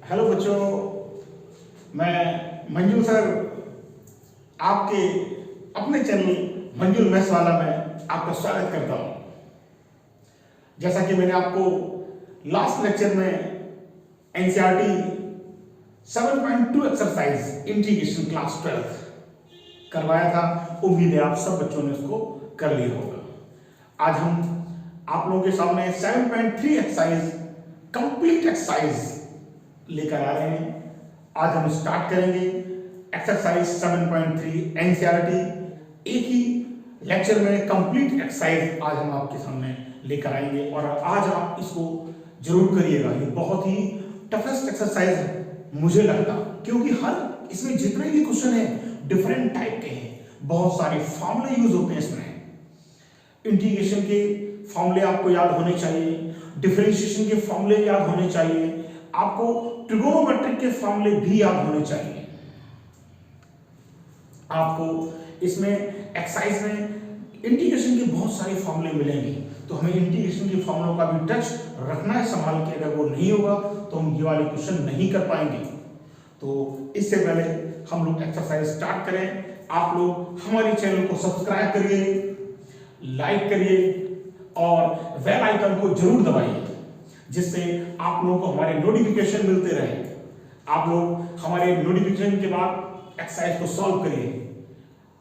Hello बच्चों, मैं मंजुल sir आपके अपने चैनल मंजुल मैथ्स वाला में आपका स्वागत करता हूं। जैसा कि मैंने आपको लास्ट लेक्चर में एनसीईआरटी 7.2 एक्सरसाइज इंटीग्रेशन क्लास 12 करवाया था। उम्मीद है आप सब बच्चों ने उसको कर लिया होगा। आज हम आप लोगों के सामने 7.3 एक्सरसाइज कंप्लीट एक्सरसाइज लेकर आ रहे हैं। आज हम स्टार्ट करेंगे एक्सरसाइज 7.3 एनसीईआरटी। एक ही लेक्चर में कंप्लीट एक्सरसाइज आज हम आपके सामने लेकर आएंगे और आज आप इसको जरूर करिएगा। ये बहुत ही टफेस्ट एक्सरसाइज है मुझे लगता, क्योंकि हर इसमें जितने भी क्वेश्चन है डिफरेंट टाइप के हैं। बहुत सारे फॉर्मूले यूज होते हैं इसमें। इंटीग्रेशन के फॉर्मूले आपको याद होने चाहिए, डिफरेंशिएशन के फॉर्मूले याद होने चाहिए, आपको ट्रिगोनोमेट्रिक के फॉर्मूले भी याद होने चाहिए। आपको इसमें एक्सरसाइज में इंटीग्रेशन के बहुत सारे फॉर्मूले मिलेंगे, तो हमें इंटीग्रेशन के फॉर्मूलों का भी टच रखना है संभाल के। अगर वो नहीं होगा तो हम ये वाले क्वेश्चन नहीं कर पाएंगे। तो इससे पहले हम लोग एक्सरसाइज स्टार्ट करें, आप लोग हमारे चैनल को सब्सक्राइब करिए, लाइक करिए और बेल आइकन को जरूर दबाइए, जिससे आप लोगों को हमारे नोटिफिकेशन मिलते रहे। आप लोग हमारे नोटिफिकेशन के बाद एक्सरसाइज को सॉल्व करिए।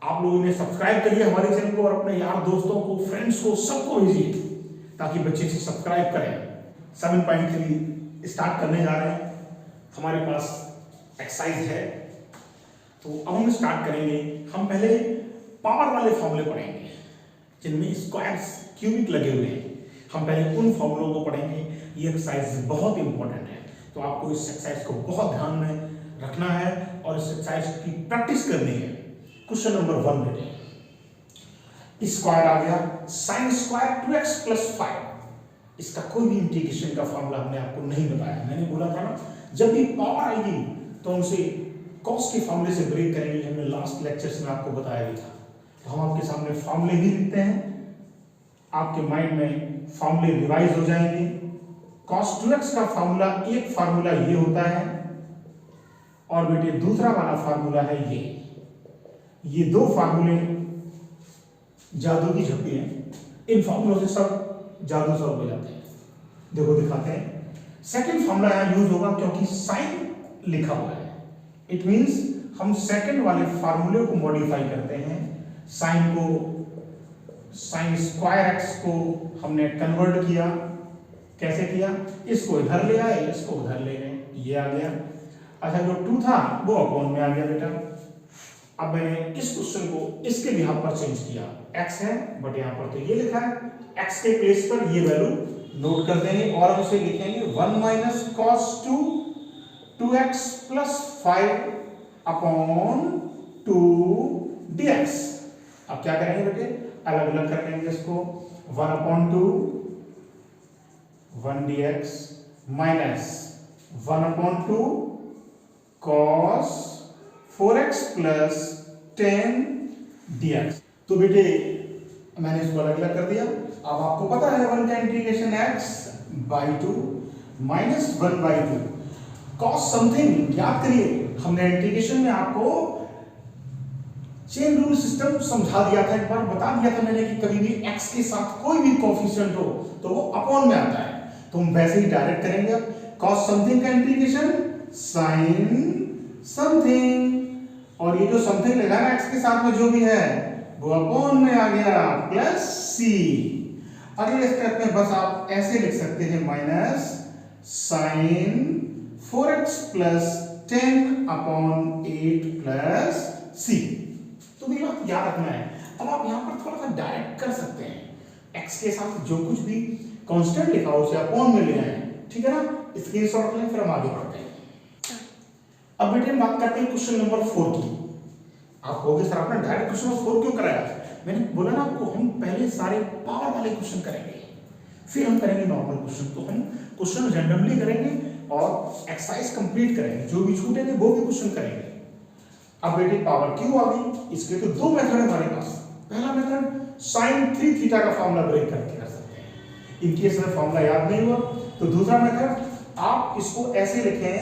आप लोग इन्हें सब्सक्राइब करिए हमारे चैनल को और अपने यार दोस्तों को, फ्रेंड्स को, सबको भेजिए ताकि बच्चे से सब्सक्राइब करें। 7.3 स्टार्ट करने जा रहे हैं। हमारे पास एक्सरसाइज है, तो अब हम स्टार्ट करेंगे। हम पहले पावर वाले फॉर्मूले पढ़ेंगे जिनमें स्क्वायर्स क्यूबिक लगे हुए हैं। हम पहले उन फॉर्मूलों को पढ़ेंगे। ये एक्सरसाइज बहुत इंपॉर्टेंट है, तो आपको इस एक्सरसाइज को बहुत ध्यान में रखना है और इस एक्सरसाइज की प्रैक्टिस करनी है। क्वेश्चन नंबर 1 बेटे, स्क्वायर आ गया sin स्क्वायर 2x + 5। इसका कोई भी इंटीग्रेशन का फॉर्मूला हमने आपको नहीं बताया। मैंने बोला था ना, जब भी पावर आएगी तो उनसे कॉस के फॉर्मूले से ब्रेक करेंगे। हमने लास्ट लेक्चर्स में आपको बताया भी था। तो हम आपके सामने फॉर्मूले ही लिखते हैं, आपके माइंड में फॉर्मूले रिवाइज हो जाएंगे। cos 2x का फॉर्मूला, एक फॉर्मूला ये होता है और बेटे दूसरा वाला फॉर्मूला है ये दो फॉर्मूले जादू की झप्पी हैं। इन फॉर्मूलों से सब जादू सॉल्व हो जाते हैं। देखो दिखाते हैं। सेकंड फॉर्मूला यहां यूज होगा क्योंकि साइन लिखा हुआ है। इट मींस हम सेकंड वाले फॉर्मूले को मॉडिफाई करते हैं। साइन स्क्वायर x को हमने कन्वर्ट किया। कैसे किया? इसको इधर ले आए, इसको उधर ले गए, ये आ गया। अच्छा, जो 2 था वो अपॉन में आ गया बेटा। अब मैंने इस क्वेश्चन को इसके बिहाफ पर चेंज किया। x है बट यहां पर तो ये लिखा है, x के प्लेस पर ये वैल्यू नोट कर देंगे और हम उसे लिखेंगे 1 - cos 2x + 5 अपॉन 2 dx। अब क्या करेंगे बेटे? अलग अलग कर लेंगे इसको। 1/2 1 dx minus 1/2 cos 4x + 10 dx। तो बेटे मैंने इसको अलग अलग कर दिया। अब आपको पता है 1 का integration x/2 minus 1/2 cos something. याद करिए, हमने इंटीग्रेशन में आपको चेन रूल सिस्टम समझा दिया था, एक बार बता दिया था मैंने कि कभी भी x के साथ कोई भी कोएफिशिएंट हो तो वो अपॉन में आता है। तो हम वैसे ही डायरेक्ट करेंगे। cos समथिंग का इंटीग्रेशन sin समथिंग, और ये जो समथिंग लगा ना x के साथ में जो भी है वो अपॉन में आ गया प्लस c। अगले स्टेप में बस आप ऐसे लिख सकते हैं माइनस sin 4x + 10/8 + c। तो ये बात याद रखना है। अब आप यहाँ पर थोड़ा सा डायरेक्ट कर सकते हैं। x के साथ जो कुछ भी कांस्टेंट लिखा हो उसे अपॉन में ले आए, ठीक है ना? स्क्रीनशॉट लें, फिर हम आगे बढ़ते हैं। अब बेटे हम बात करते हैं क्वेश्चन नंबर 4 की। आप कहोगे सर आपने डायरेक्ट क्वेश्चन नंबर 4 क्यों कराया? मैंने बोला ना आपको, हम पहले सारे पावर वाले क्वेश्चन करेंगे, फिर हम करेंगे नॉर्मल क्वेश्चन। तो हम क्वेश्चन रैंडमली करेंगे और एक्सरसाइज कंप्लीट करेंगे, जो भी छूटेंगे वो भी क्वेश्चन करेंगे। अब बेटे पावर क्यों आ गई? इसके तो दो मेथड है हमारे पास। पहला मेथड sin 3 थीटा का फॉर्मूला ब्रेक करके कर सकते हैं। इन केस में फॉर्मूला याद नहीं हुआ तो दूसरा मेथड आप इसको ऐसे लिखें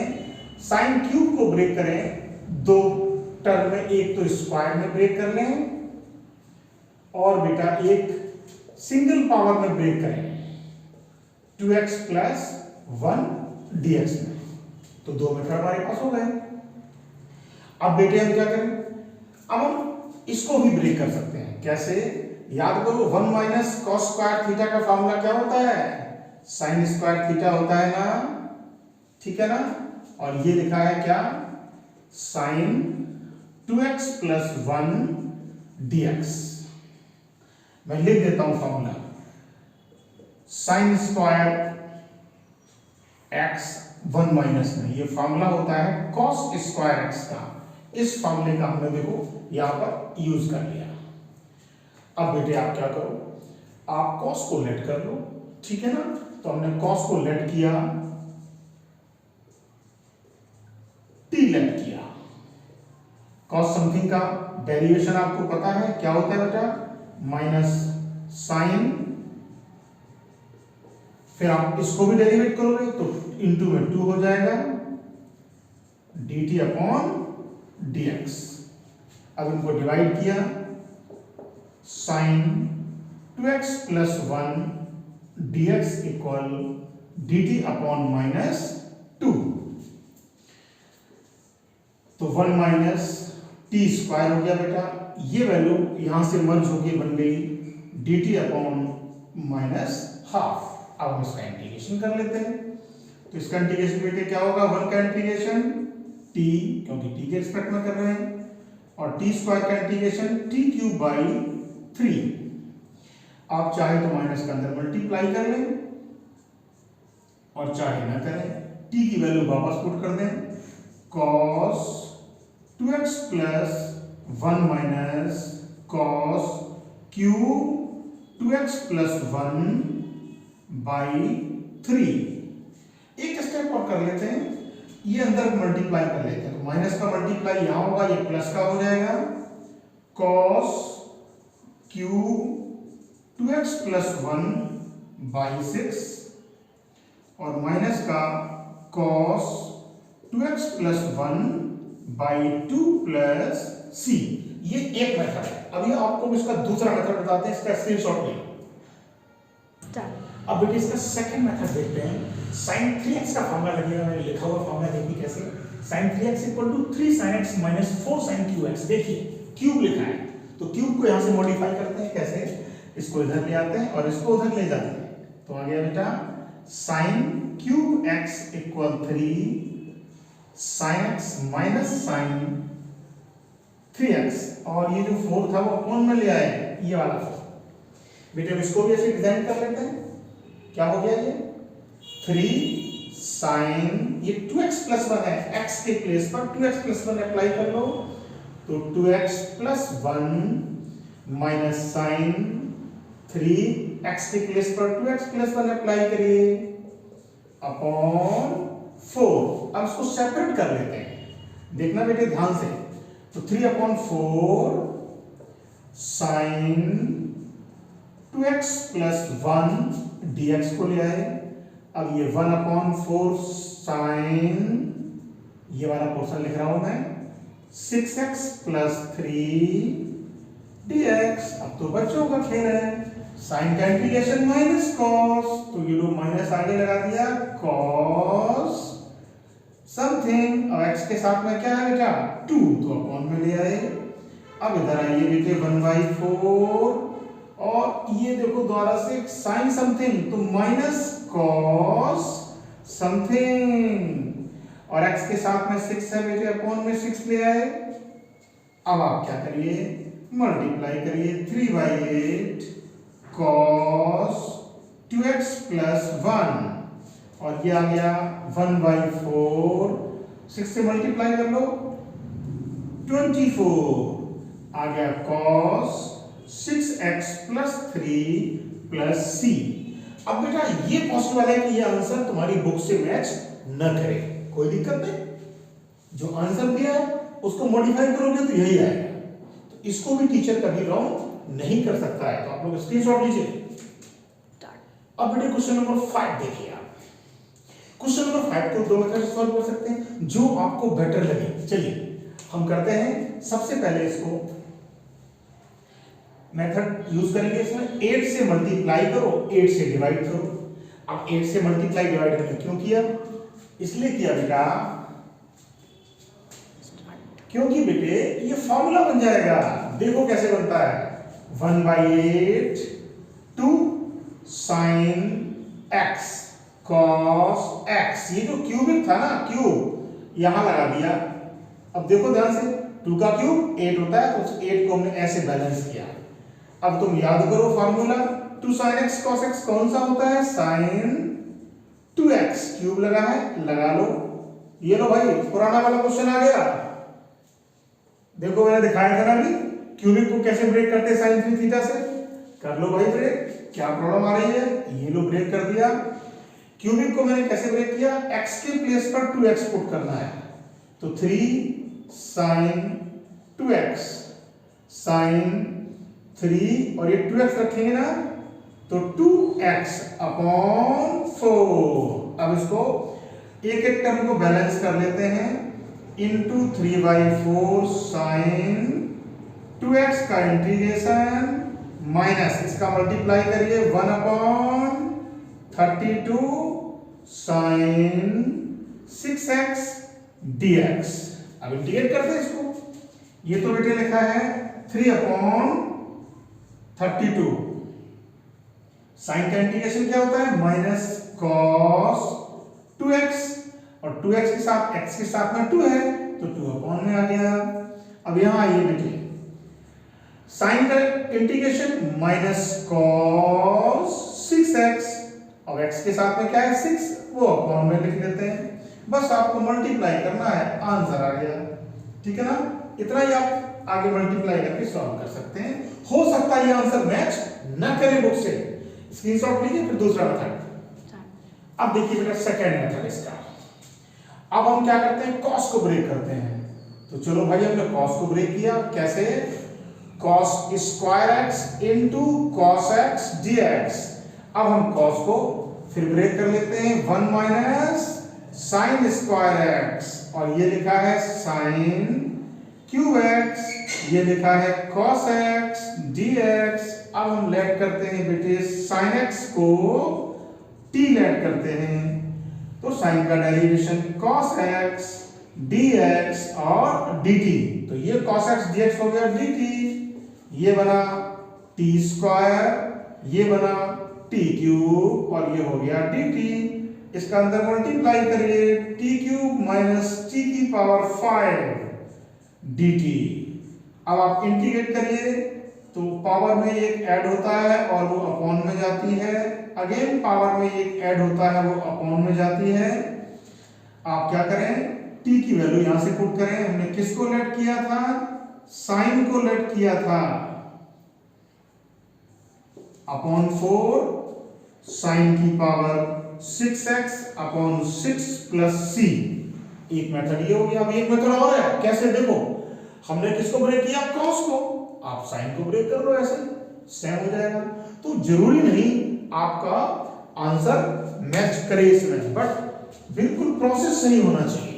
साइन क्यूब को ब्रेक करें दो टर्म में, एक तो स्क्वायर में ब्रेक कर लें और बेटा एक सिंगल पावर में ब्रेक करें 2x प्लस 1 dx में। तो दो मेथड हमारे पास हो गए। अब बेटे हम क्या करें, अब हम इसको भी ब्रेक कर सकते हैं। कैसे, याद करो 1 माइनस कॉस स्क्वायर थीटा का फॉर्मूला क्या होता है, साइन स्क्वायर थीटा होता है ना, ठीक है ना। और ये लिखा है क्या, साइन 2x प्लस 1 dx। मैं लिख देता हूं formula, sine square x 1 minus में, ये फॉर्मूला होता है कॉस स्क्वायर x का। इस फॉर्मूले का हमने देखो यहां पर यूज कर लिया। अब बेटे आप क्या करो, आप कॉस को लेट कर लो, ठीक है ना। तो हमने कॉस को लेट किया, टी लेट किया। कॉस समथिंग का डेरिवेशन आपको पता है क्या होता है बेटा, माइनस साइन, फिर आप इसको भी डेरिवेट करोगे तो इंटू में 2 हो जाएगा dt अपॉन dx। अब इनको डिवाइड किया, sine 2x plus 1 dx equal dt upon minus 2। तो 1 माइनस टी स्क्वायर हो गया बेटा, ये वैल्यू यहां से मर्ज होके बन गई dt अपॉन माइनस हाफ। अब हम इसका इंटीग्रेशन कर लेते हैं। तो इसका इंटीग्रेशन बेटे क्या होगा, 1 का इंटीग्रेशन t, क्योंकि t के रिस्पेक्ट में कर रहे हैं, और t स्क्वायर का इंटीग्रेशन t क्यूब बाई 3। आप चाहे तो माइनस के अंदर मल्टीप्लाई कर लें और चाहे ना करें, t की वैल्यू वापस पुट कर दें, cos 2x plus 1 minus cos cube 2x plus 1 by 3। एक स्टेप और कर लेते हैं, ये अंदर मल्टीप्लाई कर लेते हैं। तो माइनस का मल्टीप्लाई यहां होगा, ये प्लस का हो जाएगा, cos cube 2x plus 1 by 6, और माइनस का cos 2x plus 1 by 2 plus c। ये एक मेथड है। अभी आपको इसका दूसरा मेथड बताते हैं, इसका स्क्रीनशॉट ले। अब बेटे इसका सेकंड मेथड देखते हैं। sin 3x का फॉर्मूला लगेगा, मैंने लिखा हुआ फॉर्मूला देखिए कैसे, sin 3x equal to 3 sin x minus 4 sin qx। देखिए क्यूब लिखा है, तो क्यूब को यहां से मॉडिफाई करते हैं। कैसे, इसको इधर ले आते हैं और इसको उधर ले जाते हैं। तो आ गया बेटा sin cube x equal 3 sin x minus sin 3x, और ये जो 4 था वो कौन में ले आए, ये वाला 4। बेटे अब इसको भी ऐसे डिजाइन कर लेते हैं। क्या हो गया, ये 3 sin, ये 2x प्लस 1 है, x के प्लेस पर 2x प्लस 1 अप्लाई कर लो, तो 2x plus 1 minus sine 3, x के प्लेस पर 2x प्लस 1 अप्लाई करिए अपॉन 4। अब इसको सेपरेट कर लेते हैं, देखना बेटे ध्यान से। तो 3 upon 4 sign 2x plus 1 dx को ले आए। अब ये 1 अपॉन 4 साइन, ये वाला पोर्शन लिख रहा हूं मैं, 6x प्लस 3 dx। अब तो बच्चों का खेल है, साइन का इंटीग्रेशन माइनस कॉस, तो ये लोग माइनस आगे लगा दिया, कॉस समथिंग, और x के साथ में क्या है बेटा 2, तो अपॉन में ले आए। अब इधर आइए बेटे 1/4, और ये देखो द्वारा से साइन समथिंग, तो माइनस कॉस समथिंग, और x के साथ में 6 है बेटे, अपॉन में 6 ले आए। अब आप क्या करिए, मल्टीप्लाई करिए, 3/8 cos 2x प्लस 1, और ये आ गया 1/4, 6 से मल्टीप्लाई कर लो 24, आ गया cos 6x plus 3 plus c। अब बेटा ये पॉसिबल है कि ये आंसर तुम्हारी बुक से मैच न करे, कोई दिक्कत नहीं, जो आंसर दिया है उसको मॉडिफाई करोगे तो यही आएगा। तो इसको भी टीचर कभी रॉन्ग नहीं कर सकता है, तो आप लोग स्क्रीनशॉट लीजिए। अब बेटे क्वेश्चन नंबर 5 देखिए आप। क्वेश्चन नंबर फाइव को दो मेथड से सॉल्व कर सकते हैं, जो आपको बेटर लगे। चलिए हम करते हैं, सबसे पहले इसको मेथड यूज करेंगे। इसमें 8 से मल्टीप्लाई करो, 8 से डिवाइड करो। अब 8 से मल्टीप्लाई डिवाइड हमने क्यों किया? इसलिए किया बेटा क्योंकि बेटे ये फॉर्मूला बन जाएगा। देखो कैसे बनता है, 1/8 two sine x cos x। ये जो क्यूबिक था ना, क्यूब यहां लगा दिया। अब देखो ध्यान से, 2 का क्यूब 8 होता है, तो उस 8 को हमने ऐसे बैलेंस किया। अब तुम याद करो formula, 2 sin x cos x कौन सा होता है? sin 2x। क्यूब लगा है, लगा लो। ये लो भाई, पुराना वाला क्वेश्चन आ गया। देखो मैंने दिखाया था ना अभी, क्यूबिक को कैसे ब्रेक करते हैं sin 3 थीटा से। कर लो भाई ब्रेक, क्या प्रॉब्लम आ रही है? ये लो ब्रेक कर दिया। क्यूबिक को मैंने कैसे ब्रेक किया? x के प्लेस पर 2x पुट करना है, तो 3 sin 2x sin 3 और ये 2x रखेंगे ना, तो 2x अपॉन 4। अब इसको एक एक टर्म को बैलेंस कर लेते हैं, इंटू 3/4 साइन 2x का इंटीग्रेशन माइनस इसका मल्टीप्लाई करिए 1/32 साइन 6x dx। अब इंटीग्रेट करते हैं इसको। ये तो बेटे लिखा है 3/32। साइन का इंटीग्रेशन क्या होता है? माइनस cos 2x, और 2x के साथ x के साथ में 2 है, तो 2 में आ गया। अब यहां आइए बेटे, साइन का इंटीग्रेशन माइनस cos 6x, और x के साथ में क्या है? 6, वो अपॉन में लिख लेते हैं। बस आपको मल्टीप्लाई करना है, आंसर आ गया। ठीक है ना? इतना ही आप आगे मल्टीप्लाई करके सॉल्व कर सकते हैं। हो सकता है ये आंसर मैच ना करे बुक से, स्क्रीनशॉट लीजिए। फिर दूसरा मेथड, अब देखिए बेटा सेकंड मेथड इसका। अब हम क्या करते हैं? कॉस को ब्रेक करते हैं। तो चलो भाई हमने कॉस को ब्रेक किया, कैसे? cos square x into cos x dx। अब हम cos को फिर ब्रेक कर लेते हैं, 1 माइनस साइन स्क्वायर x, और ये लिखा है साइन क्यूब x, ये लिखा है cos x dx। अब हम लेट करते हैं बेटे साइन x को t लेट करते हैं, तो साइन का डेरिवेशन cos x dx और dt। तो ये cos x dx हो गया dt, ये बना t स्क्वायर, ये बना t क्यूब, और ये हो गया dt। इसका अंदर मल्टीप्लाई करिए, t क्यूब माइनस t की पावर 5 dt। अब आप इंटीग्रेट करिए, तो पावर में एक ऐड होता है और वो अपॉन में जाती है, अगेन पावर में एक ऐड होता है, वो अपॉन में जाती है। आप क्या करें? t की वैल्यू यहां से पुट करें। हमने किसको लेट किया था? साइन को लेट किया था, अपॉन 4 साइन की power 6x upon 6 plus c। एक मेथड ये हो गया। अब एक मेथड और है, कैसे? देखो हमने किसको ब्रेक किया? कॉस को। आप साइन को ब्रेक कर लो, ऐसे सेम हो जाएगा। तो जरूरी नहीं आपका आंसर मैच करे इसमें, बट बिल्कुल प्रोसेस सही होना चाहिए।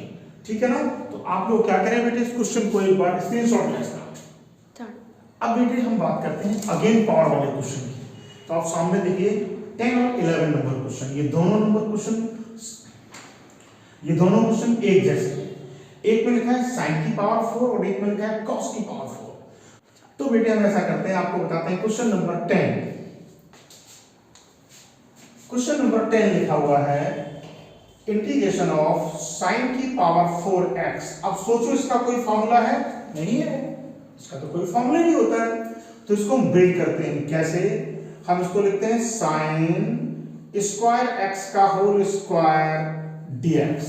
ठीक है ना? तो आप लोग क्या करें बेटे, इस क्वेश्चन को एक बार स्क्रीनशॉट लें इसका। अब बेटे हम बात करते हैं अगेन पावर वाले क्वेश्चन की। तो आप सामने देखिए 10 और 11 नंबर क्वेश्चन, ये दोनों क्वेश्चन एक जैसे हैं। एक में लिखा है साइन की पावर 4 और एक में लिखा है कॉस की पावर 4। तो बेटे हम ऐसा करते हैं, आपको बताते हैं क्वेश्चन नंबर 10। क्वेश्चन नंबर 10 लिखा हुआ है इंटीग्रेशन ऑफ साइन की पावर 4x। अब सोचो इसका कोई फॉर्मूला है? नहीं है, इसका तो कोई फॉर्मूला नहीं होता है। तो इसको हम ब्रेक करते हैं, कैसे? हम इसको लिखते हैं साइन स्क्वायर x का होल स्क्वायर dx।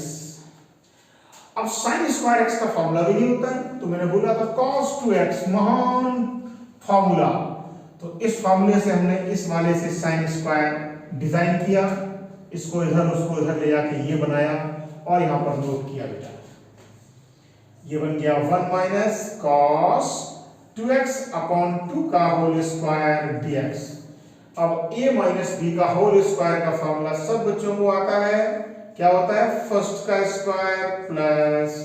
अब साइन स्क्वायर x का फॉर्मूला भी नहीं होता है, तो मैंने बोला था cos 2x महान फॉर्मूला। तो इस फॉर्मूले से हमने इस वाले से साइन स्क्वायर डिजाइन किया, इसको इधर उसको इधर ले जाके ये बनाया, और यहां पर नोट किया बेटा। ये बन गया 1 माइनस cos 2x अपॉन 2 का होल स्क्वायर dx। अब a माइनस b का होल स्क्वायर का फॉर्मूला सब बच्चों को आता है, क्या होता है, फर्स्ट का स्क्वायर प्लस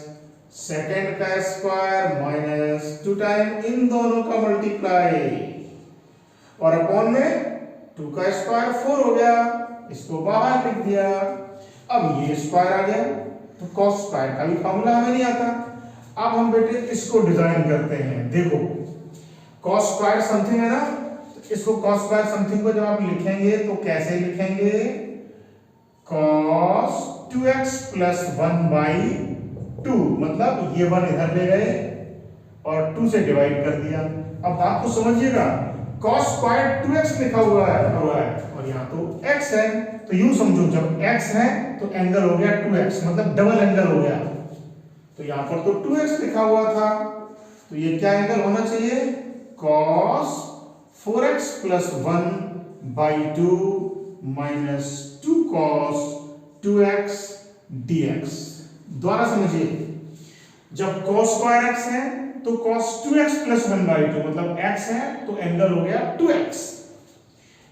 सेकेंड का स्क्वायर माइनस 2 टाइम इन दोनों का मल्टीप्लाई, और अपॉन में 2 का स्क्वायर 4 हो गया, इसको बाहर लिख दिया। अब ये स्क्वायर आ गया, तो कॉस स्क्वायर का भी फॉर्मूला हमें नहीं आता। अब हम बेटे इसको डिजाइन करते हैं। देखो कॉस स्क्वायर समथिंग है ना, तो इसको कॉस स्क्वायर समथिंग को जब आप लिखेंगे तो कैसे लिखेंगे, cos 2x प्लस 1/2, मतलब ये 1 इधर ले गए और 2 से डिवाइड कर दिया। अब बात को समझिएगा, cos स्क्वायर 2x लिखा हुआ है और यहाँ तो x है, तो यूं समझो जब x है तो एंगल हो गया 2x, मतलब डबल एंगल हो गया। तो यहाँ पर तो 2x लिखा हुआ था, तो ये क्या एंगल होना चाहिए, cos 4x plus 1/2 minus 2 cos 2x dx। दोबारा समझिए, जब cos स्क्वायर x है तो cos 2x प्लस 1/2, मतलब x है तो एंगल हो गया 2x।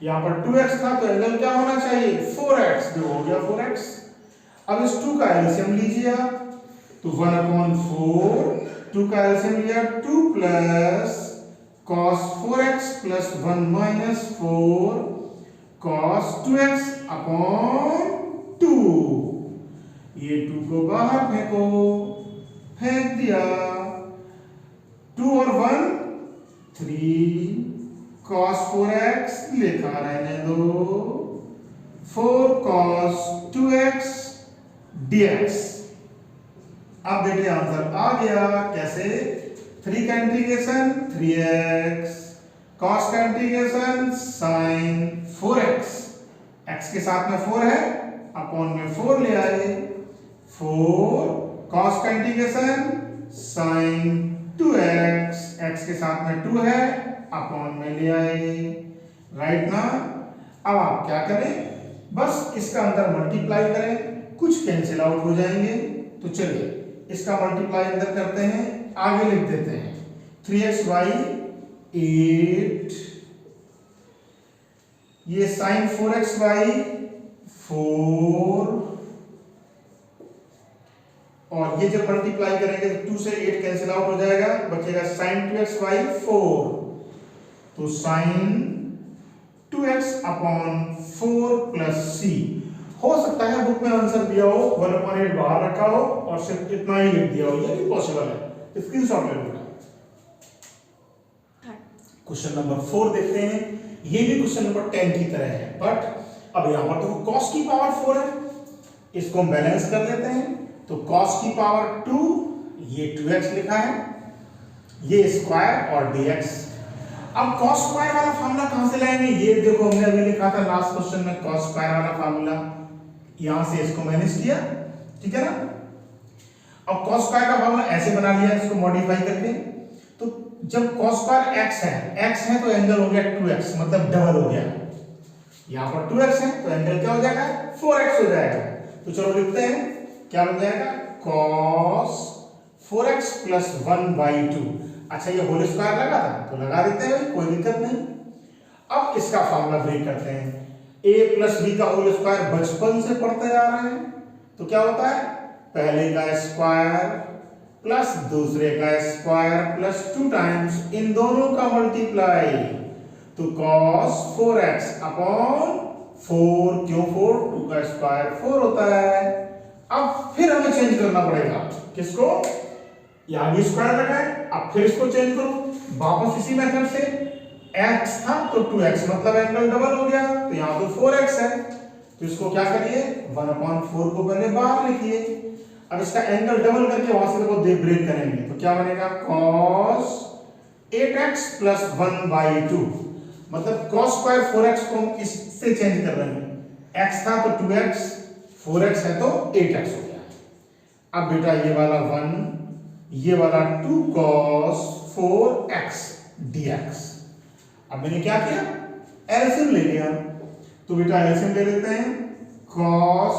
यहां पर 2x था तो एंगल क्या होना चाहिए, 4x, जो हो गया 4x। अब इस 2 का एलसीएम लीजिए आप, तो 1/4, 2 का एलसीएम लिया 2 plus cos 4x plus 1 minus 4 cos 2x upon 2। ये 2 को बाहर फेंको, फेंक दिया, 2 और 1 3 cos 4x लिखा रहने दो, 4 cos 2x dx। अब बेटे आंसर आ गया, कैसे, 3 का इंटीग्रेशन 3x, cos का इंटीग्रेशन sin 4x, x के साथ में 4 है, अपॉन में 4 ले आए, 4 cos का इंटीग्रेशन sin 2x, x के साथ में 2 है, अपॉन में ले आए, राइट ना। अब आप क्या करें, बस इसका अंदर मल्टीप्लाई करें, कुछ कैंसिल आउट हो जाएंगे। तो चलिए इसका मल्टीप्लाई अंदर करते हैं, आगे लिख देते हैं 3x/8, ये sin 4x/4, और ये जब मल्टीप्लाई करेंगे तो 2 से 8 कैंसिल आउट हो जाएगा, बचेगा sin 2x/4, तो sin 2x upon 4 plus c। हो सकता है बुक में आंसर दिया हो, 1/8 बाहर रखा हो और सिर्फ इतना ही लिख दिया हो, ये भी पॉसिबल है, स्क्रीनशॉट ले लो। क्वेश्चन नंबर 4 देखते हैं, ये भी क्वेश्चन नंबर 10 की तरह है, बट अब यहां पर तो cos की पावर 4 है, इसको हम बैलेंस कर लेते हैं। तो cos की पावर 2, ये 2x लिखा है, ये स्क्वायर और dx। अब cos स्क्वायर वाला फार्मूला कहां से लाएंगे, ये देखो हमने अभी लिखा था लास्ट क्वेश्चन में cos स्क्वायर वाला फार्मूला, यहां से इसको मैनेज किया, ठीक है ना। अब cos स्क्वायर का फार्मूला ऐसे बना लिया, इसको मॉडिफाई करके, तो जब cos स्क्वायर x है तो एंगल हो गया 2x, मतलब डबल हो गया। यहां पर 2x है तो एंगल क्या हो जाएगा, 4x हो जाएगा। तो चलो लिखते हैं, क्या हो जाएगा, cos 4x प्लस 1/2। अच्छा ये होल स्क्वायर लगा था तो लगा देते हैं, कोई दिक्कत नहीं। अब इसका फार्मूला ब्रेक करते हैं, a प्लस b का होल स्क्वायर बचपन से पढ़ते आ रहे हैं, तो क्या होता है, पहले का स्क्वायर प्लस दूसरे का स्क्वायर प्लस 2 टाइम्स इन दोनों का मल्टीप्लाई, तो cos 4x अपॉन 4, क्यों 4, 2 का स्क्वायर 4 होता है। अब फिर हमें चेंज करना पड़ेगा, किसको, यहां भी स्क्वायर लगा है, अब फिर इसको चेंज करो वापस इसी मेथड से, x था तो 2x, मतलब एंगल डबल हो गया, तो यहां तो 4x है, तो इसको क्या करिए, 1/4 को पहले बाहर लिखिए। अब इसका एंगल डबल करके वहां से देखो ब्रेक करेंगे, तो क्या बनेगा, cos 8x प्लस 1/2, मतलब cos स्क्वायर 4x को हम इससे चेंज कर रहे हैं, x था तो 2x, 4x है तो 8x हो गया। अब बेटा ये वाला 1, ये वाला 2 cos 4x dx। अब मैंने क्या किया, एलसीएम ले लिया, तो बेटा एलसीएम ले लेते हैं, cos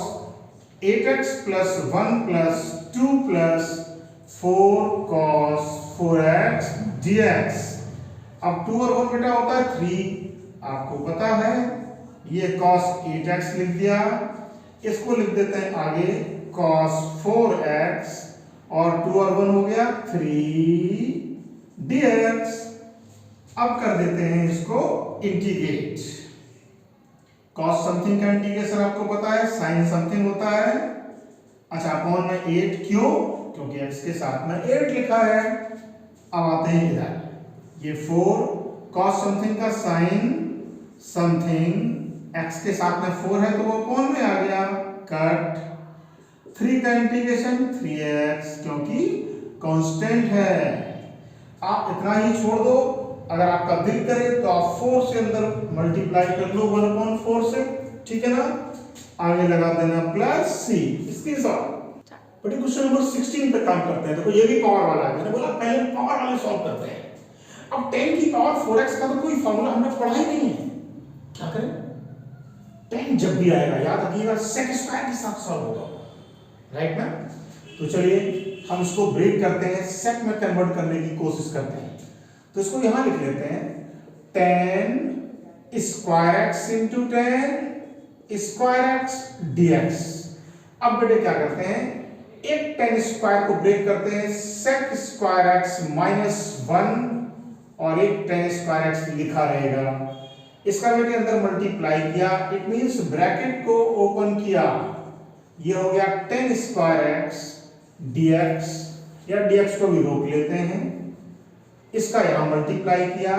8x plus 1 plus 2 plus 4 cos 4x dx। अब 2 और 1 बेटा होता है 3, आपको पता है, ये cos 8x लिख दिया, इसको लिख देते हैं आगे cos 4x और 2 और 1 हो गया 3 dx। अब कर देते हैं इसको इंटीग्रेट। cos समथिंग का इंटीग्रेशन आपको पता है sin समथिंग होता है। अच्छा अपॉन में 8 क्यों? क्योंकि x के साथ में 8 लिखा है। अब आते हैं इधर ये 4 cos समथिंग का sin समथिंग x के साथ में 4 है तो वो अपॉन में आ गया कट 3 का इंटीग्रेशन 3x क्योंकि कांस्टेंट है। आप इतना ही छोड़ दो। अगर आपका दिल करे तो आप 4 से अंदर मल्टीप्लाई कर लो 1/4 से, ठीक है ना। आगे लगा देना प्लस c। इसके साथ बटे क्वेश्चन नंबर 16 पे काम करते हैं। देखो ये भी पावर वाला है। मैंने बोला पहले पावर वाले सॉल्व करते हैं। अब 10 की पावर 4x का तो कोई फॉर्मूला हमने पढ़ा ही नहीं है, क्या करें। 10 जब भी आएगा याद रखिएगा सेक स्क्वायर के साथ सॉल्व होगा, राइट ना। तो चलिए हम इसको ब्रेक करते हैं, सेक में कन्वर्ट करने की कोशिश करते हैं। तो इसको यहां लिख लेते हैं 10 square x into 10 square x dx। अब बेटे क्या करते हैं, एक 10 स्क्वायर को ब्रेक करते हैं सेक स्क्वायर एक्स माइनस 1 और एक 10 स्क्वायर एक्स लिखा रहेगा। इसका बेटे अंदर मल्टीप्लाई किया, इट मींस ब्रैकेट को ओपन किया, ये हो गया 10 स्क्वायर एक्स dx या dx को भी रोक लेते हैं। इसका यहां मल्टीप्लाई किया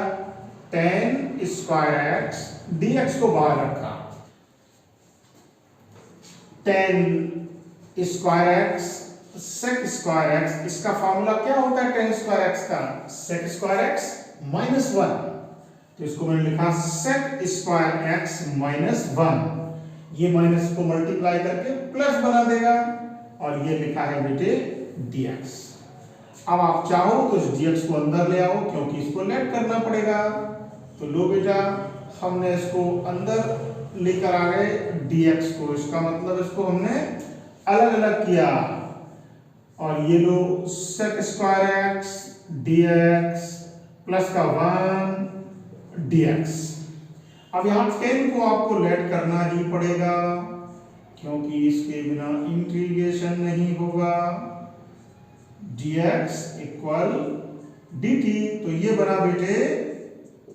10 स्क्वायर एक्स dx को बाहर रखा 10 square x sec square x. इसका फॉर्मूला क्या होता है 10 स्क्वायर एक्स का, सेक स्क्वायर एक्स माइनस 1। तो इसको मैंने लिखा सेक स्क्वायर एक्स माइनस 1। ये माइनस को मल्टीप्लाई करके प्लस बना देगा और ये लिखा है बेटे dx। अब आप चाहो तो इस dx को अंदर ले आओ क्योंकि इसको लेट करना पड़ेगा। तो लो बेटा हमने इसको अंदर लेकर आ गए dx को, इसका मतलब इसको हमने अलग अलग किया और ये लो sec square x dx plus का 1 dx। अब यहाँ 10 को आपको लेट करना ही पड़ेगा क्योंकि इसके बिना इंटीग्रेशन नहीं होगा। dx इक्वल dt, तो ये बना बेटे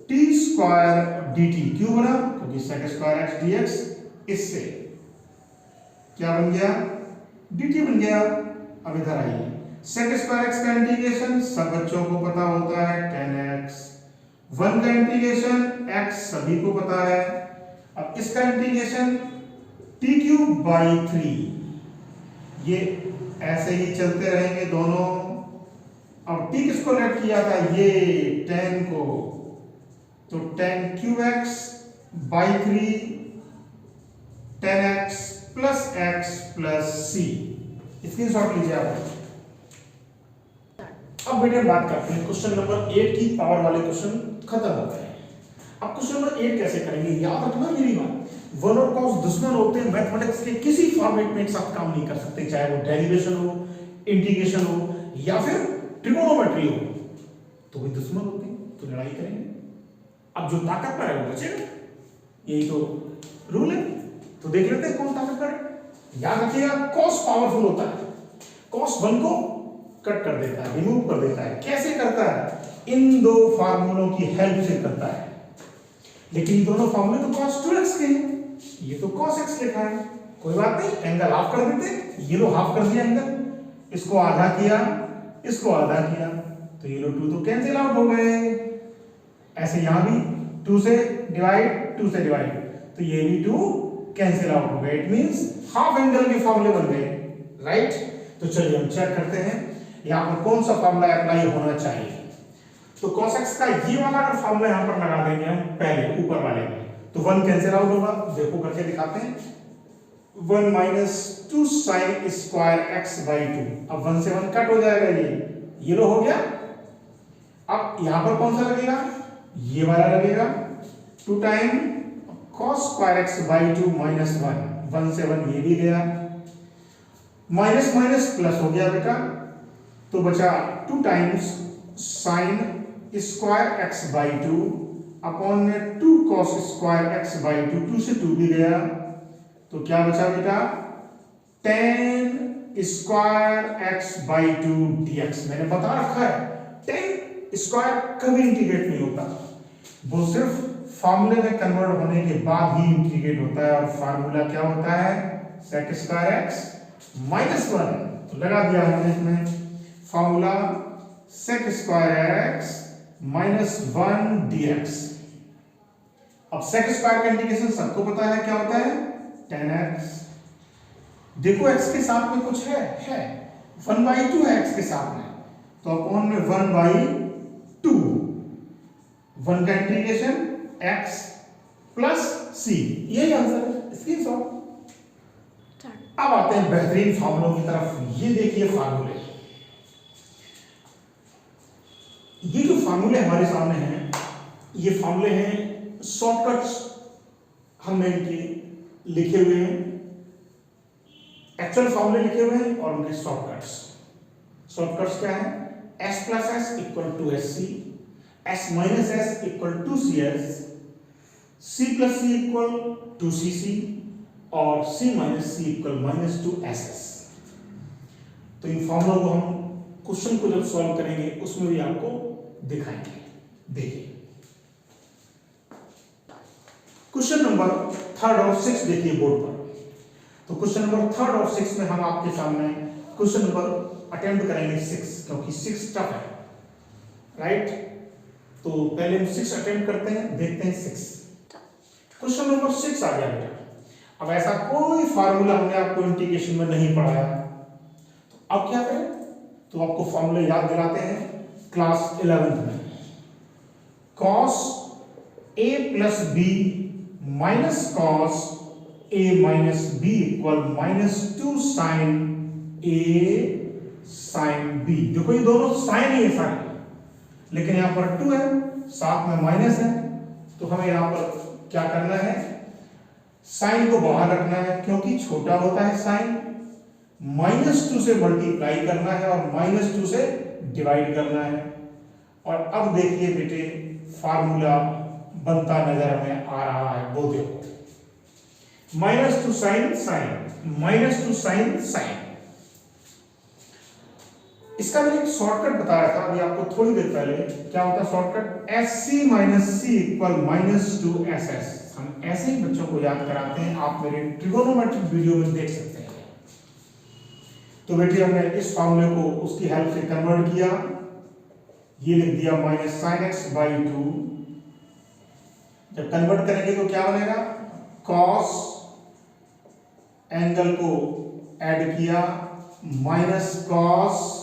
t स्क्वायर dt। क्यों बना? क्योंकि सेक स्क्वायर एक्स dx इससे क्या बन गया dt बन गया। अब इधर आइए सेक स्क्वायर एक्स का इंटीग्रेशन सब बच्चों को पता होता है 10x। 1 का इंटीग्रेशन x सभी को पता है। अब इसका इंटीग्रेशन t क्यूब बाई 3, ये ऐसे ही चलते रहेंगे दोनों। अब t किसको लेट किया था, ये 10 को, तो 10 cube x by 3 10x plus x plus c। Screenshot लीजिए आप। अब बेटे बात करते हैं क्वेश्चन नंबर 8 की। पावर वाले क्वेश्चन खत्म हो गए। अब क्वेश्चन नंबर 8 कैसे करेंगे, याद रखना मेरी बात। वन और कॉस दुश्मन होते हैं, मैथमेटिक्स के किसी फॉर्मेट में एक साथ काम नहीं कर सकते, चाहे वो डेरिवेशन हो, इंटीग्रेशन हो या फिर ट्रिगोनोमेट्री हो, तो भी दुश्मन होते हैं, तो लड़ाई करेंगे। अब जो ताकतवर है वो बचेगा, यही तो रूल है। तो देख लेते हैं कौन ताकतवर है। याद रखिएगा कॉस पावरफुल होता है, कॉस 1 को कट कर देता है, रिमूव कर देता है। कैसे करता है, इन दो फार्मूलों की हेल्प से करता है। लेकिन दोनों फार्मूले तो cos 2x के हैं, ये तो cos x लिखा है। कोई बात नहीं, एंगल हाफ कर देते, ये लो हाफ कर दिया एंगल, इसको आधा किया, इसको आधा किया, तो ये लो 2 तो कैंसिल आउट हो गए। ऐसे यहां भी 2 से डिवाइड, 2 से डिवाइड, तो ये भी 2 कैंसिल आउट हो गए। इट मींस हाफ एंगल के फार्मूले बन गए, राइट। तो चलिए हम चेक करते हैं यहां पर कौन सा फार्मूला अप्लाई होना चाहिए। तो cos x का ये वाला अगर फार्मूला यहां पर लगा देंगे हम पहले ऊपर वाले में, तो 1 कैंसिल आउट होगा। देखो करके दिखाते हैं। 1 minus 2 sine square x by 2। अब 1 से 1 कट हो जाएगा, ये लो हो गया। अब यहां पर कौन सा लगेगा, ये वाला लगेगा। 2 time cos square x by 2 minus 1, 1 से 1 ये भी गया, माइनस माइनस प्लस हो गया बेटा, तो बचा 2 times sine square x by 2 upon में 2 cos स्क्वायर x बाई 2, 2 से 2 भी गया, तो क्या बचा बेटा, tan square x by 2 dx। मैंने बता रखा है tan स्क्वायर कभी इंटीग्रेट नहीं होता, वो सिर्फ फॉर्मूले में कन्वर्ट होने के बाद ही इंटीग्रेट होता है। और फार्मूला क्या होता है, sec स्क्वायर x माइनस 1। तो लगा दिया हमने इसमें formula sec square x minus 1 dx। अब sec स्क्वायर का इंटीग्रेशन सबको पता है क्या होता है, tan x। देखो x के साथ में कुछ है 1/2 है x के साथ में, तो अपॉन में 1/2, 1 का इंटीग्रेशन x प्लस c, यही आंसर है, इसकी सॉल्व। अब आते हैं बेहतरीन फार्मूलों की तरफ। ये देखिए फार्मूले, ये जो फार्मूले हमारे सामने हैं, ये फार्मूले हैं शॉर्टकट्स, हमने इनके लिखे हुए हैं, एक्चुअल फार्मूले लिखे हुए हैं और उनके शॉर्टकट्स। शॉर्टकट्स क्या है, s plus s equal to s c, s minus s equal to c s, c plus c equal to c c और c minus c equal minus two s s. तो इन फॉर्मूलों को हम question को जब solve करेंगे उसमें भी आपको दिखाएंगे। देखिए क्वेश्चन नंबर 3rd और 6 देखिए बोर्ड पर। तो क्वेश्चन नंबर 3rd और 6 में हम आपके सामने क्वेश्चन नंबर अटेम्प्ट करेंगे 6, क्योंकि 6 टफ है, राइट। तो पहले हम 6 अटेम्प्ट करते हैं, देखते हैं 6। क्वेश्चन नंबर 6 आ गया बेटा। अब ऐसा कोई फार्मूला हमने आपको इंटीग्रेशन में नहीं पढ़ाया, तो अब क्या करें, तो आपको फार्मूला याद दिलाते हैं क्लास 11th में। cos a plus b minus cos a minus b equal minus 2 sine a sine b। देखो ये दोनों साइन ही है सारे, लेकिन यहां पर 2 है, साथ में माइनस है, तो हमें यहां पर क्या करना है, साइन को बाहर रखना है क्योंकि छोटा होता है साइन, -2 से मल्टीप्लाई करना है और -2 से डिवाइड करना है। और अब देखिए बेटे फार्मूला बनता नजर हमें आ रहा है, वो देखो, -2 साइन साइन, -2 साइन साइन। इसका मैंने एक शॉर्टकट बताया था अभी आपको थोड़ी देर पहले। क्या होता है shortcut, SC minus c equal -2 SS। हम ऐसे ही बच्चों को याद कराते हैं, आप मेरे ट्रिगोनोमेट्रिक वीडियो में देख सकते हैं। तो बेटे हमने इस फार्मूले को उसकी हेल्प से कन्वर्ट किया, ये लिख दिया माइनस साइन एक्स बाई 2। जब कन्वर्ट करेंगे तो क्या बनेगा, कॉस एंगल को ऐड किया, माइनस कॉस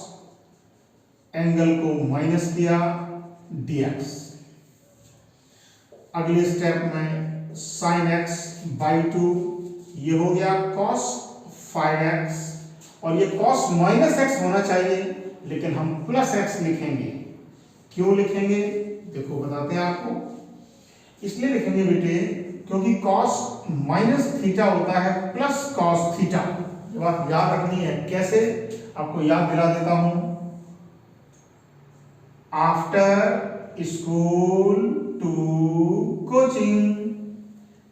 एंगल को माइनस किया, dx। अगले स्टेप में साइन एक्स बाई 2, ये हो गया कॉस 5x, और ये cos माइनस एक्स होना चाहिए, लेकिन हम प्लस एक्स लिखेंगे। क्यों लिखेंगे, देखो बताते हैं आपको। इसलिए लिखेंगे बेटे क्योंकि cos माइनस थीटा होता है प्लस cos थीटा। ये बात याद रखनी है, कैसे आपको याद दिला देता हूं। आफ्टर स्कूल टू कोचिंग,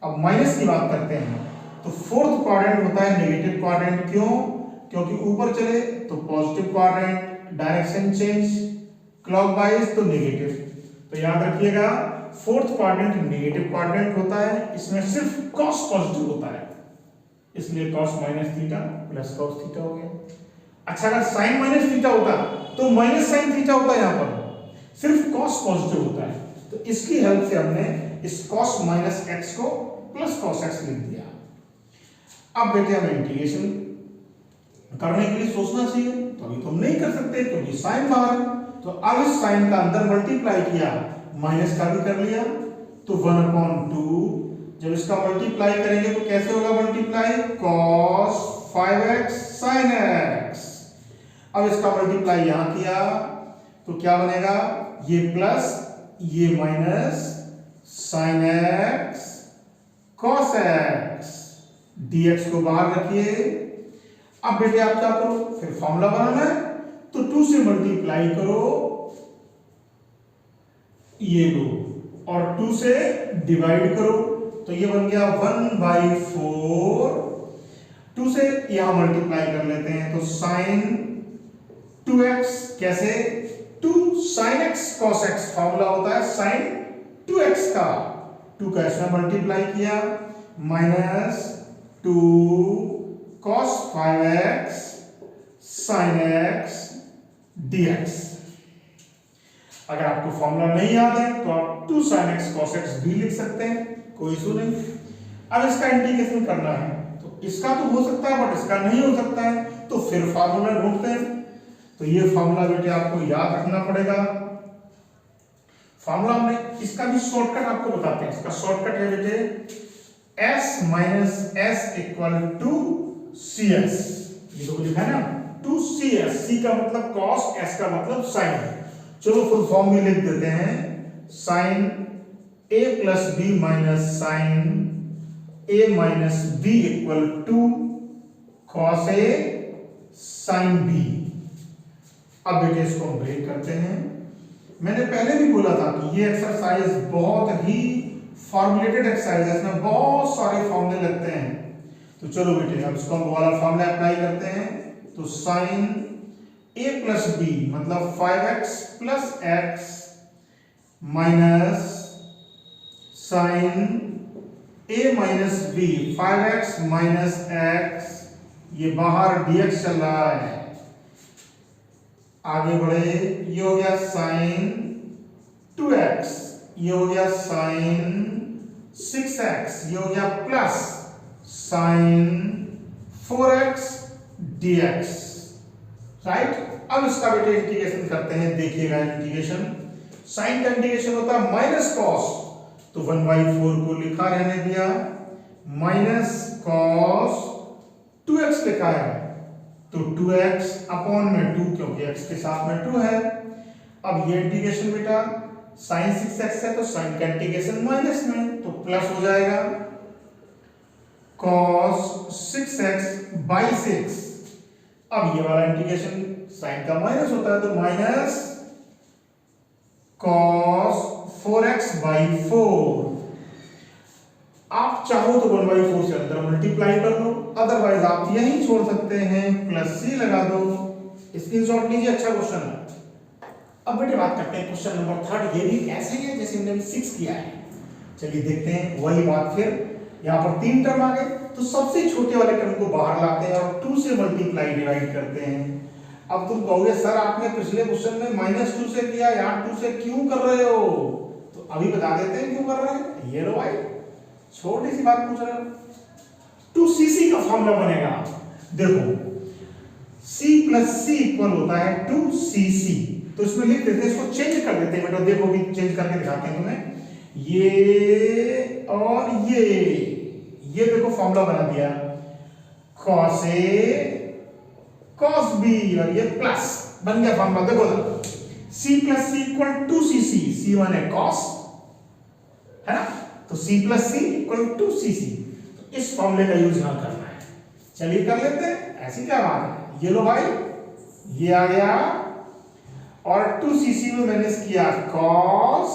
अब माइनस की बात करते हैं, तो फोर्थ क्वाड्रेंट होता है नेगेटिव क्वाड्रेंट। क्यों, क्योंकि ऊपर चले तो positive quadrant, direction change clockwise तो नेगेटिव। तो याद रखिएगा फोर्थ क्वाड्रेंट नेगेटिव क्वाड्रेंट होता है, इसमें सिर्फ cos पॉजिटिव होता है, इसलिए cos minus theta plus cos theta हो गया। अच्छा अगर sin माइनस थीटा होता तो माइनस sin थीटा होता, यहां पर सिर्फ cos पॉजिटिव होता है। तो इसकी हेल्प से हमने इस cos माइनस एक्स को प्लस cos एक्स लिख दिया। अब बेटे हमें इंटीग्रेशन करने के लिए सोचना चाहिए, तो अभी तो हम नहीं कर सकते क्योंकि साइन बाहर है। तो अब इस साइन का अंदर मल्टीप्लाई किया, माइनस का भी कर लिया, तो 1/2। जब इसका मल्टीप्लाई करेंगे तो कैसे होगा multiply, cos 5x sin x। अब इसका मल्टीप्लाई यहां किया तो क्या बनेगा, ये प्लस ये minus sin x cos x, dx को बाहर रखिए। अब बेटे आप क्या करो, फिर फॉर्मूला बनाना है, तो 2 से मल्टीप्लाई करो ये लो और 2 से डिवाइड करो, तो ये बन गया 1/4, 2 से यहां मल्टीप्लाई कर लेते हैं तो sin 2x, कैसे 2 sin x cos x, formula होता है sin 2x का, 2 का इसमें मल्टीप्लाई किया minus 2 cos 5x sin x dx। अगर आपको फॉर्मूला नहीं याद है तो आप 2 sin x cos x भी लिख सकते हैं, कोई इशू नहीं। अब इसका इंटीग्रेशन करना है तो इसका तो हो सकता है बट इसका नहीं हो सकता है, तो फिर फॉर्मूला ढूंढते हैं। तो ये फॉर्मूला बेटे आपको याद रखना पड़ेगा। फॉर्मूला में इसका भी शॉर्टकट आपको बताते हैं। इसका शॉर्टकट है बेटे s minus s equal to c s, ये तो लिखा है ना 2cs, c का मतलब cos, s का मतलब sin। चलो फुल फॉर्म भी लिख देते हैं, sin a plus b minus sin a minus b equal to cos a sin b। अब बेटे इसको हम ब्रेक करते हैं। मैंने पहले भी बोला था कि ये एक्सरसाइज बहुत ही फॉर्मुलेटेड एक्सरसाइज है, इसमें बहुत सारे फॉर्मूले लगते हैं। तो चलो बेटे अब इसको हम वाला फॉर्मूला अप्लाई करते हैं। तो sin a प्लस b मतलब 5x plus x minus sin a minus b 5x minus x, ये बाहर dx चल रहा है, आगे बढ़े, ये हो गया sin 2x, ये हो गया sin 6x, ये हो गया plus sin 4x dx, right. अब इसका बेटे इंटीग्रेशन करते हैं, देखिएगा इंटीग्रेशन, साइन का इंटीग्रेशन होता है माइनस कॉस, तो 1/4 को लिखा रहने दिया, माइनस कॉस 2x लिखा है तो 2x अपॉन में 2, क्योंकि x के साथ में 2 है। अब ये इंटीग्रेशन बेटा sin 6x है तो साइन का इंटीग्रेशन माइनस में, तो प्लस हो जाएगा cos 6x/6। अब ये वाला इंटीग्रेशन साइन का माइनस होता है तो माइनस cos 4x/4। आप चाहो तो 1/4 से अंदर मल्टीप्लाई कर लो, अदरवाइज आप यहीं छोड़ सकते हैं, प्लस सी लगा दो। स्क्रीनशॉट लीजिए, अच्छा क्वेश्चन है। अब बेटे बात करते हैं क्वेश्चन नंबर 3। ये भी ऐसे ही है जैसे हमने 6 किया है। चलिए देखते हैं वही बात। फिर यहाँ पर 3 टर्म आ गए तो सबसे छोटे वाले टर्म को बाहर लाते हैं और 2 से मल्टीप्लाई डिवाइड करते हैं। अब तुम कहोगे सर आपने पिछले क्वेश्चन में -2 से किया, यहाँ 2 से क्यों कर रहे हो? तो अभी बता देते हैं क्यों कर रहे हैं। ये लो भाई, छोटी सी बात पूछ रहे हो। 2cc का फॉर्मूला बनेगा, देखो c प्लस c इक्वल होता है 2cc। तो इसमें लिख देते हैं, इसको चेंज कर देते हैं बेटा, देखो भी चेंज करके दिखाते हैं तुम्हें। ये और ये देखो फॉर्मूला बना दिया, cos a cos b, और ये प्लस बन गया फॉर्मूला। देखो c plus c equal 2cc, c माने cos है ना, तो c plus c equal 2cc। तो इस फॉर्मूले का यूज यहां करना है। चलिए कर लेते हैं, ऐसी क्या बात है। ये लो भाई, ये आ गया और 2cc में मैंने किया cos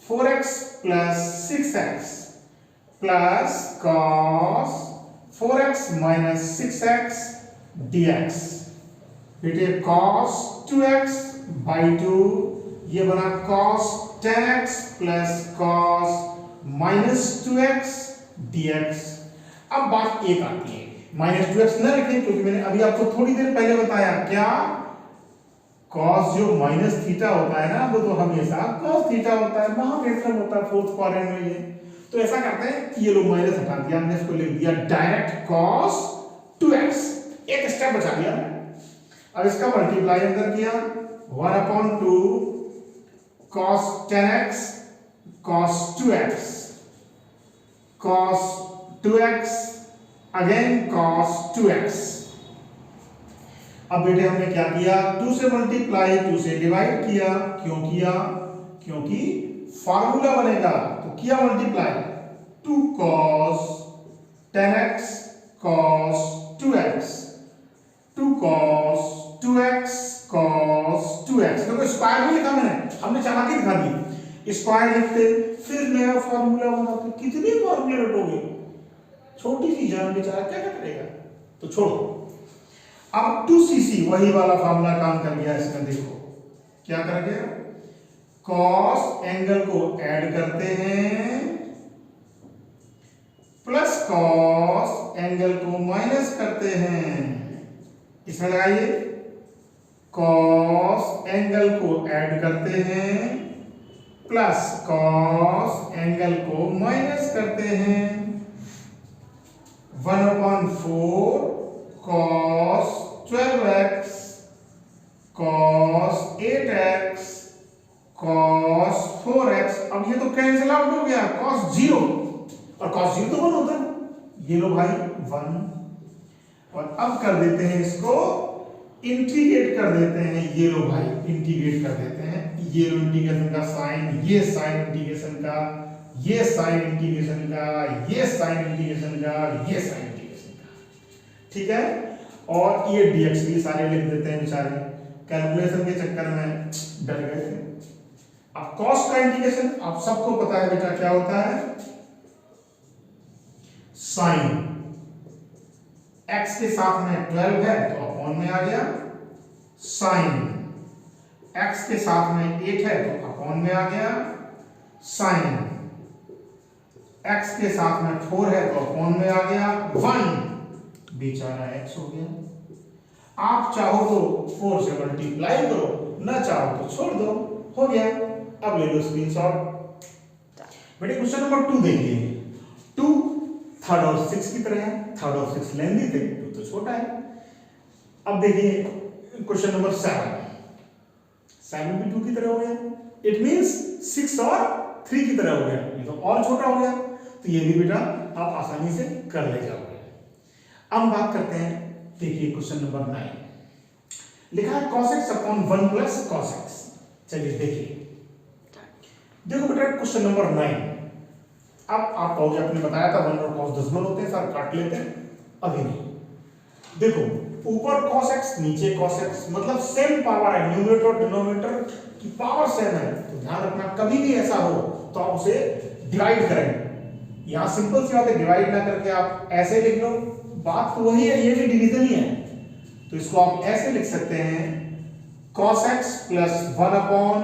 4x plus 6x plus cos 4x minus 6x dx। बेटे cos 2x/2, ये बना cos 10x plus cos minus 2x dx। अब बात एक आती है, -2x न लिखें क्योंकि मैंने अभी आपको थोड़ी देर पहले बताया क्या, cos जो माइनस थीटा होता है ना, वो तो हमेशा cos थीटा होता है, महावेतन होता है 4th क्वाड्रेंट में। ये तो ऐसा करते हैं कि ये लोग माइनस हटा दिया, हमने इसको लिख दिया डायरेक्ट cos 2x, एक स्टेप बचा दिया। अब इसका मल्टीप्लाई अंदर किया, 1/2 cos 10x cos 2x cos 2x again cos 2x। अब बेटे हमने क्या किया, 2 से मल्टीप्लाई 2 से डिवाइड किया। क्यों किया? क्योंकि फार्मूला बनेगा, तो किया multiply, 2 cos 10x cos 2x 2 cos 2x cos 2x। देखो स्क्वायर भी लिखा मैंने, हमने चला के दिखा दी। स्क्वायर लिखते फिर नया फॉर्मूला बनाते, कितने फॉर्मूले रटोगे, छोटी सी जान बेचारा क्या करेगा, तो छोड़ो। अब 2cc वही वाला फॉर्मूला काम कर गया इसमें, देखो क्या कर गया, कॉस एंगल को ऐड करते हैं प्लस कॉस एंगल को माइनस करते हैं, इसमें लगाइए कॉस एंगल को ऐड करते हैं प्लस कॉस एंगल को माइनस करते हैं, 1/4 cos 12x cos 8x cos 4x। अब ये तो कैंसिल आउट हो गया, cos 0 और cos 0 तो 1 होता है, ये लो भाई 1। और अब कर देते हैं इसको इंटीग्रेट कर देते हैं, ये लो भाई इंटीग्रेट कर देते हैं, ये लो इंटीग्रेशन का साइन, ये साइन इंटीग्रेशन का, ये साइन इंटीग्रेशन का, ये साइन इंटीग्रेशन का, ये साइन इंटीग्रेशन का, ठीक है। और ये dx भी सारे लिख देते हैं बेचारे, कैलकुलेशन के चक्कर में डर गए थे। अब cos का इंटीग्रेशन आप सबको पता है बेटा क्या होता है, साइन x के साथ में 12 है तो अपॉन में आ गया, साइन x के साथ में 8 है तो अपॉन में आ गया, साइन x के साथ में 4 है तो अपॉन में आ गया, 1 बेचारा x हो गया। आप चाहो तो 4 से मल्टीप्लाई करो, ना चाहो तो छोड़ दो, हो गया। अब ले लो स्क्रीनशॉट। बेटे क्वेश्चन नंबर 2 देखिए, 2 3rd और 6 की तरह है, 3rd और 6 लेंदी थे, 2 तो छोटा है। अब देखिए क्वेश्चन नंबर 7 भी 2 की तरह हो गया, इट मींस 6 और 3 की तरह हो गया, ये तो और छोटा हो गया, तो ये भी बेटा आप आसानी से कर ले जाओगे। अब हम बात करते हैं, देखिए क्वेश्चन नंबर 9 लिखा है cos x upon 1 plus cos x। चलिए देखिए, देखो बेटा क्वेश्चन नंबर 9। अब आप कहोगे आपने बताया था 1 और cos दुश्मन होते हैं सर, काट लेते हैं, अभी नहीं। देखो ऊपर cos x नीचे cos x, मतलब सेम पावर है, न्यूमरेटर और डिनोमिनेटर की पावर सेम है, तो ध्यान रखना कभी भी ऐसा हो तो आप उसे डिवाइड करें। यहां सिंपल सी बात है, डिवाइड ना करके आप ऐसे लिख लो, बात तो वही है, ये भी डिवीजन ही है, तो इसको आप ऐसे लिख सकते हैं cos x plus 1/1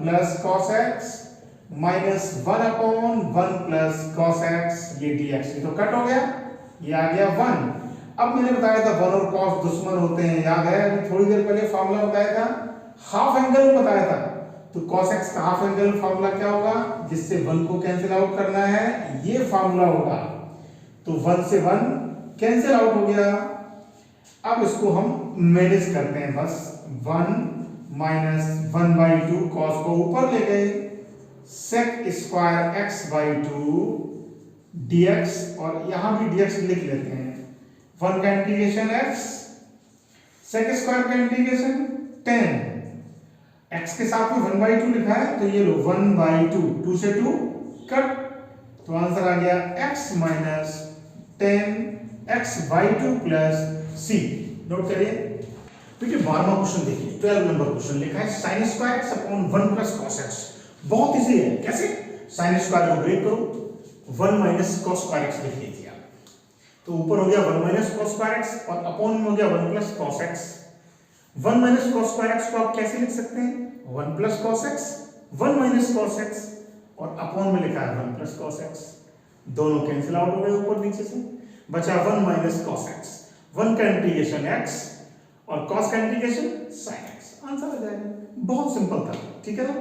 plus cos x minus 1/1 plus cos x, ये dx, ये तो कट हो गया, ये आ गया 1। अब मैंने बताया था 1 और cos दुश्मन होते हैं, याद है, अभी थोड़ी देर पहले फॉर्मूला बताया था, हाफ एंगल में बताया था, तो cos x का हाफ एंगल फॉर्मूला क्या होगा, जिससे 1 को कैंसिल आउट करना है, ये फॉर्मूला होगा, तो 1 से 1 कैंसिल आउट हो गया। अब इसको हम मैनेज करते हैं, बस 1 माइनस 1/2 cos को ऊपर ले गए, sec स्क्वायर x/2 dx, और यहां भी dx लिख लेते हैं, 1 का इंटीग्रेशन x, sec स्क्वायर का इंटीग्रेशन 10, x के साथ में 1/2 लिखा है, तो ये लो 1/2, 2 से 2 कट, तो आंसर आ गया x minus 10 x/2 plus c। Note करिए। देखिए 12वां क्वेश्चन देखिए, 12 नंबर क्वेश्चन लिखा है sin square x upon 1 plus cos x। बहुत इजी है, कैसे, sin स्क्वायर को ब्रेक करो, 1 माइनस cos स्क्वायर x लिख लीजिए आप, तो ऊपर हो गया 1 माइनस cos स्क्वायर x और अपॉन में हो गया 1 plus cos x। 1 minus cos square x को आप कैसे लिख सकते हैं, 1 plus cos x, 1 minus cos x, और अपॉन में लिखा है 1 प्लस cos x, दोनों कैंसिल आउट हो गए ऊपर नीचे से, बचा 1 माइनस cos x, 1 का इंटीग्रेशन x और cos का इंटीग्रेशन sin x, आंसर आ जाएगा। बहुत सिंपल था, ठीक है ना।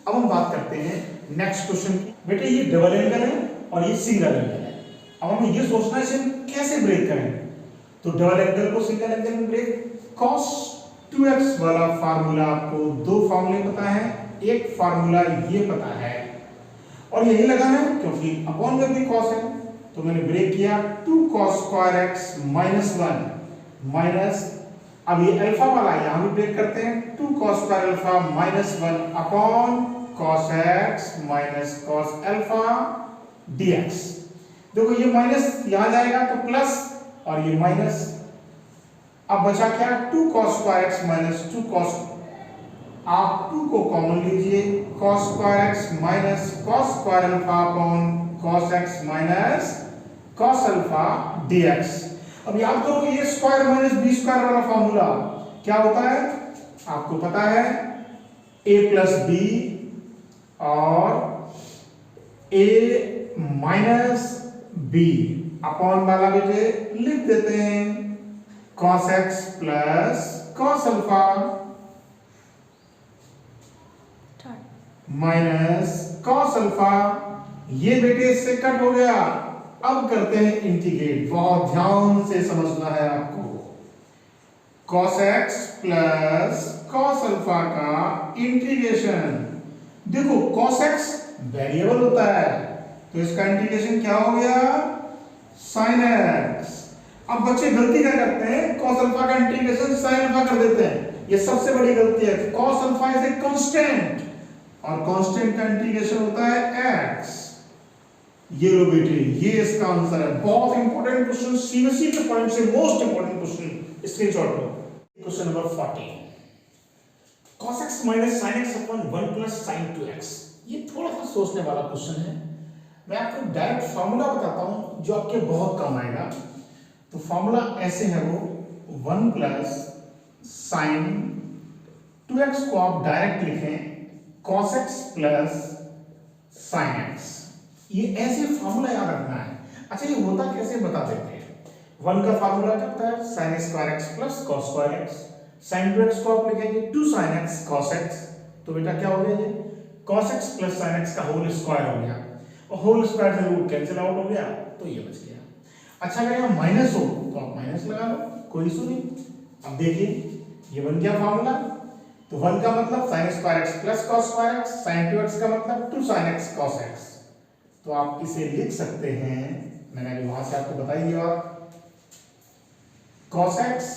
अब हम बात करते हैं नेक्स्ट क्वेश्चन की। बेटे ये डबल एंगल है और ये सिंगल एंगल है, अब हमें ये सोचना है इसे कैसे ब्रेक करें, तो डबल एंगल को सिंगल एंगल में ब्रेक, cos 2x वाला फार्मूला आपको 2 फार्मूले पता है, एक फार्मूला ये पता है, और यही लगाना है क्योंकि अपॉन में भी cos है, तो मैंने ब्रेक किया 2 cos square x minus 1 minus, अब ये अल्फा वाला यहां भी ब्रेक करते हैं, 2 cos square alpha minus 1 upon cos x minus cos alpha dx। देखो ये माइनस यहां जाएगा तो प्लस, और ये माइनस, अब बचा क्या 2 cos square x minus 2 cos आप 2 को कॉमन लीजिए, cos square x minus cos square alpha upon cos x minus cos alpha dx। अब याद करो a square minus b square वाला फॉर्मूला क्या होता है, आपको पता है a प्लस बी और a माइनस बी अपॉन वाला बेटे लिख देते हैं cos x plus cos alpha minus cos alpha. ये बेटे इससे कट हो गया। अब करते हैं इंटीग्रेट, बहुत ध्यान से समझना है आपको। cos x plus cos alpha का इंटीग्रेशन, देखो cos x वेरिएबल होता है तो इसका इंटीग्रेशन क्या हो गया sin x। अब बच्चे गलती क्या करते हैं, cos अल्फा का इंटीग्रेशन sin अल्फा कर देते हैं, ये सबसे बड़ी गलती है। cos alpha is a constant और कांस्टेंट का इंटीग्रेशन होता है x। ये लो बेटे, ये इसका आंसर है। बहुत इंपॉर्टेंट क्वेश्चन, सीबीएसई के पॉइंट से मोस्ट इंपॉर्टेंट क्वेश्चन, स्क्रीनशॉट लो। Question number 40, cos x minus sin x upon 1 plus sin 2x। ये थोड़ा सा सोचने वाला क्वेश्चन है। मैं आपको डायरेक्ट फार्मूला बताता हूं जो आपके बहुत काम आएगा। तो फार्मूला ऐसे है, वो 1 प्लस sin 2x को आप डायरेक्ट लिखें cos x plus sin x। ये ऐसे फार्मूला याद रखना है। अच्छा, ये होता कैसे बता देते हैं। 1 का फार्मूला क्या होता है, sin square x plus cos square x। sin 2x को आप लिखेंगे 2 sin x cos x। तो बेटा क्या हो गया, ये cos x plus sin x का होल स्क्वायर हो गया और होल स्क्वायर से रूट कैंसिल आउट हो गया तो ये बच गया। अच्छा, अगर यहाँ माइनस हो तो आप माइनस लगा लो, कोई इशू नहीं। अब देखिए ये बन गया फार्मूला। तो 1 का मतलब sin square x plus cos square x, sin 2x का मतलब 2 sin x cos x। तो आप इसे लिख सकते हैं, मैंने अभी वहां से आपको बताई ये बात, cos x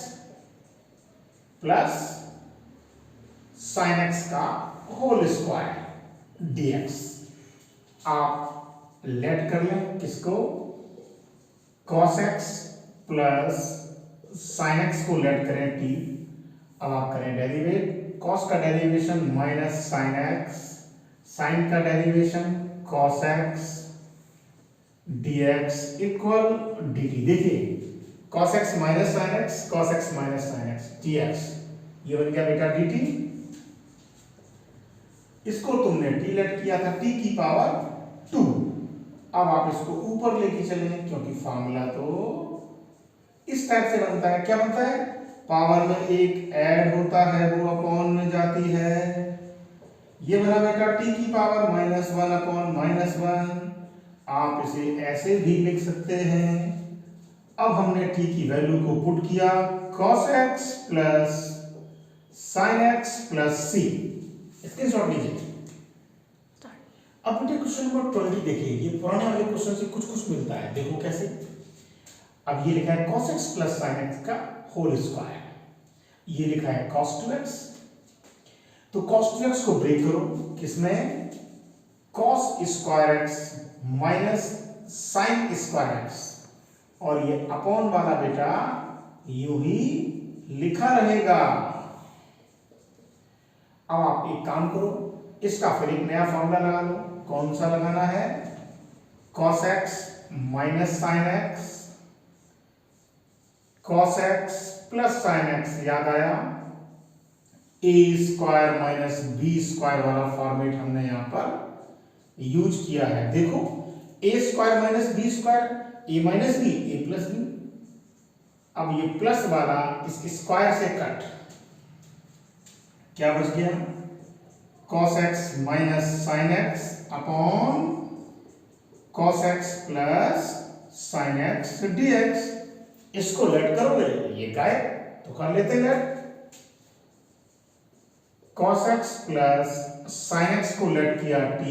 plus sin x का होल स्क्वायर dx। आप लेट कर लें किसको, cos x plus sin x को लेट करें t। अब आप करें डेरिवेट, cos का derivation minus sin x, sin का derivation cos x dx equal dt। देखिए cos x minus sin x, cos x minus sin x dx, ये बन गया बेटा dt। इसको तुमने t लेट किया था t की पावर 2। अब आप इसको ऊपर लेके चले क्योंकि फार्मूला तो इस टाइप से बनता है। क्या बनता है, पावर में एक ऐड होता है वो अपॉन में जाती है। ये बना बेटा t की पावर -1 अपॉन -1। आप इसे ऐसे भी लिख सकते हैं। अब हमने t की वैल्यू को पुट किया, cos x plus sin x plus c। Screenshot लीजिए। अब बेटे क्वेश्चन नंबर 20 देखिए, ये पुराने वाले क्वेश्चन से कुछ कुछ मिलता है, देखो कैसे। अब ये लिखा है cos x plus sin x का होल स्क्वायर, ये लिखा है cos 2x। तो cos 2x को ब्रेक करो किसमें, cos square x minus sin square x, और ये अपॉन वाला बेटा यूं ही लिखा रहेगा। अब आप एक काम करो, इसका फिर एक नया फॉर्मूला लगा लो। कौन सा लगाना है, cos x minus sin x, cos x plus sin x। याद आया, a square minus b square वाला फॉर्मेट हमने यहां पर यूज किया है। देखो a square minus b square, a minus b a plus b। अब ये प्लस वाला इस स्क्वायर से कट, क्या बच गया, cos x minus sin x upon cos x plus sin x dx। इसको लेट करोगे ये गायब, तो कर लेते let. cos x plus sin x को लेट किया t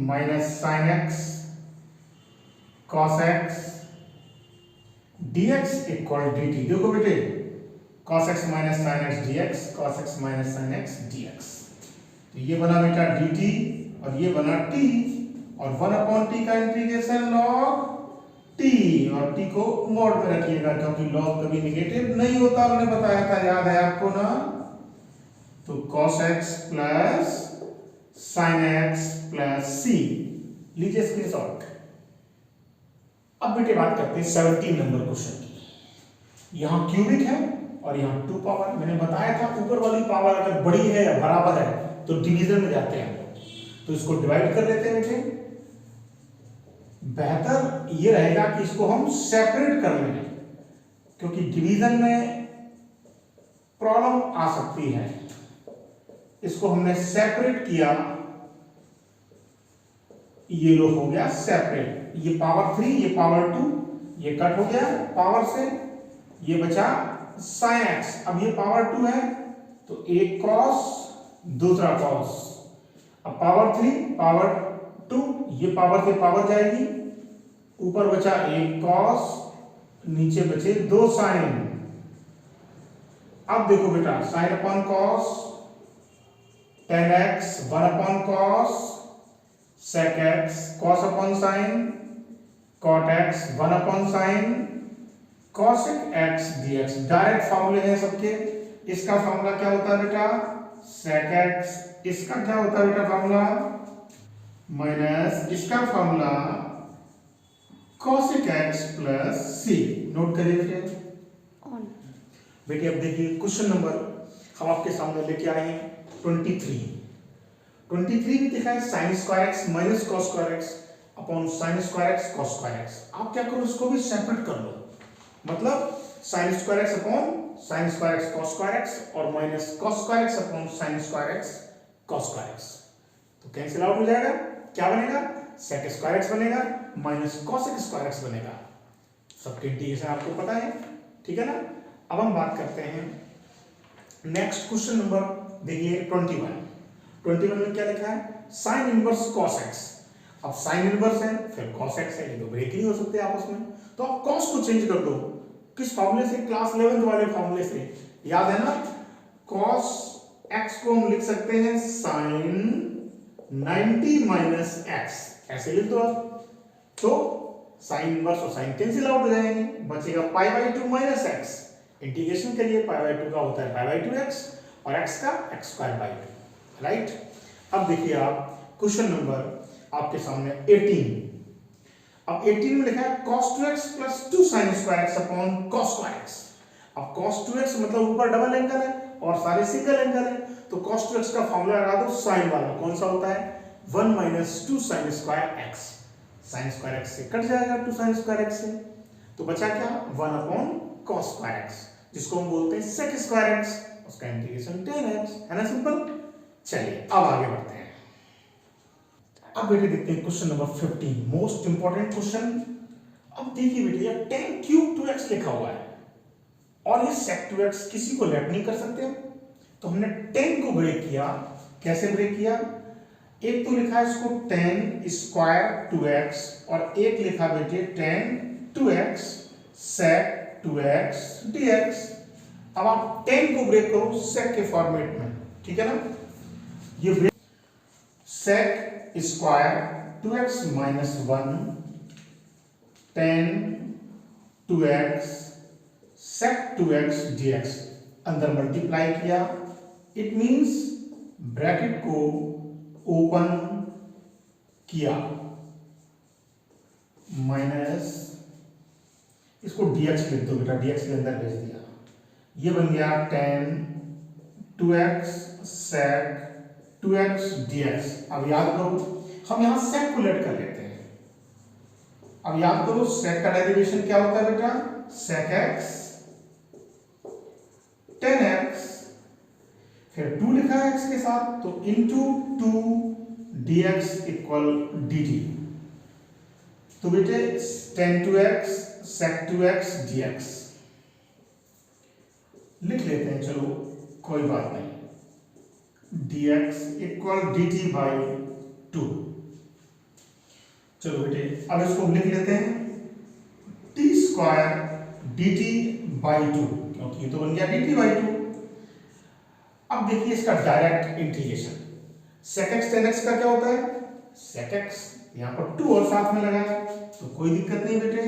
minus sin x cos x dx equal dt। देखो बेटे cos x minus sin x dx, cos x minus sin x dx। तो ये बना बेटा dt और ये बना t, और 1 अपॉन t का इंटीग्रेशन log t, और t को मॉड में रखिएगा क्योंकि log कभी नेगेटिव नहीं होता, हमने बताया था, याद है आपको ना। तो cos x plus sin x plus c, लीजिए स्क्रीनशॉट। अब बेटे बात करते हैं 17 नंबर क्वेश्चन की। यहाँ क्यूबिक है और यहाँ 2 पावर। मैंने बताया था ऊपर वाली पावर अगर बड़ी है या बराबर है तो डिवीजन में जाते हैं हम लोग, तो इसको डिवाइड कर लेते हैं बेटे। बेहतर ये रहेगा कि इसको हम सेपरेट कर लें, क्योंकि डिवीजन में प्रॉब्लम आ सकती है। इसको हमने सेपरेट किया, ये लो हो गया सेपरेट, ये पावर 3 ये पावर 2 ये कट हो गया पावर से, ये बचा sin x। अब ये पावर 2 है तो एक cos दूसरा cos, अब पावर 3 पावर 2 ये पावर से पावर जाएगी, ऊपर बचा एक cos नीचे बचे 2 sin। अब देखो बेटा sin upon cos, tan x 1 upon cos sec x, cos upon sin cot x 1 upon sin cosec x dx। Direct फॉर्मूले हैं सबके। इसका फॉर्मूला क्या होता है बेटा sec x, इसका क्या होता है बेटा फॉर्मूला माइनस इसका formula cosec x plus c। Note करिए बेटे। बेटे अब देखिए क्वेश्चन नंबर हम आपके सामने लेके आए हैं 23 में लिखा है sin square x minus cos square x upon sin square x cos square x। आप क्या करो इसको भी सेपरेट कर लो, मतलब sin square x upon sin square x cos square x और minus cos square x upon sin square x cos square x। तो cancel out हो जाएगा, क्या बनेगा sec स्क्वायर x बनेगा माइनस cosec स्क्वायर x बनेगा। सबके इंटीग्रेशन आपको पता है, ठीक है ना। अब हम बात करते हैं नेक्स्ट क्वेश्चन नंबर, देखिए 21 में क्या लिखा है sin इनवर्स cos x। अब sin इनवर्स है फिर cos x है, ये तो ब्रेक नहीं हो सकते आपस में, तो आप cos को चेंज कर दो। किस फॉर्मूले से, क्लास 11 वाले फॉर्मूले से, याद है ना। cos x को हम लिख सकते हैं sin 90 माइनस x, ऐसे लिख दो आप। तो sin इनवर्स और sin कैंसिल आउट हो जाएंगे, बचेगा pi by 2 minus x। Integration करिए, पाई बाई 2 का होता है पाई बाई 2x और x का x स्क्वायर बाई 2, राइट। अब देखिए आप क्वेश्चन नंबर आपके सामने 18। अब 18 में लिखा है cos 2x plus 2 sin square x upon cos square x। अब cos 2x मतलब ऊपर डबल एंगल है और सारे सिंगल एंगल है, तो cos 2x का फॉर्मूला लगा दो sin वाला, कौन सा होता है 1 minus 2 sin square x। sin square x से कट जाएगा 2 sin स्क्वायर x से, तो बचा क्या 1 अपॉन cos स्क्वायर x, जिसको हम बोलते हैं sec स्क्वायर x, उसका इंटीग्रेशन tan x है ना, सिंपल। चलिए अब आगे बढ़ते हैं। अब बेटे देखते हैं question number 15, most important question. अब देखिए बेटे ये tan क्यूब 2x लिखा हुआ है और ये sec 2x किसी को लेट नहीं कर सकते, तो हमने tan को ब्रेक किया। कैसे ब्रेक किया, एक तो लिखा है इसको tan स्क्वायर 2x और एक लिखा बेटे tan 2x sec 2x dx। अब आप tan को ब्रेक करो sec के फॉर्मेट में, ठीक है ना। ये break sec square 2x minus 1 tan 2x sec 2x dx, अंदर मल्टीप्लाई किया, इट मींस ब्रैकेट को ओपन किया माइनस इसको dx लिख दो बेटा, dx के अंदर भेज दिया, ये बन गया tan 2x sec 2x dx। अब याद करो हम यहां sec को लेट कर लेते हैं। अब याद करो sec का डेरिवेशन क्या होता है बेटा sec x tan x, फिर 2 लिखा है x के साथ तो इंटू 2 dx इक्वल dt। तो बेटे tan 2x sec 2x dx लिख लेते हैं, चलो कोई बात नहीं, dx इक्वल dt बाई 2। चलो बेटे अब इसको लिख लेते हैं t स्क्वायर dt बाई 2, क्योंकि ये तो बन गया dt बाई 2। अब देखिए इसका direct integration, sec x tan x का क्या होता है sec x, यहाँ पर 2 और साथ में लगाया तो कोई दिक्कत नहीं बेटे,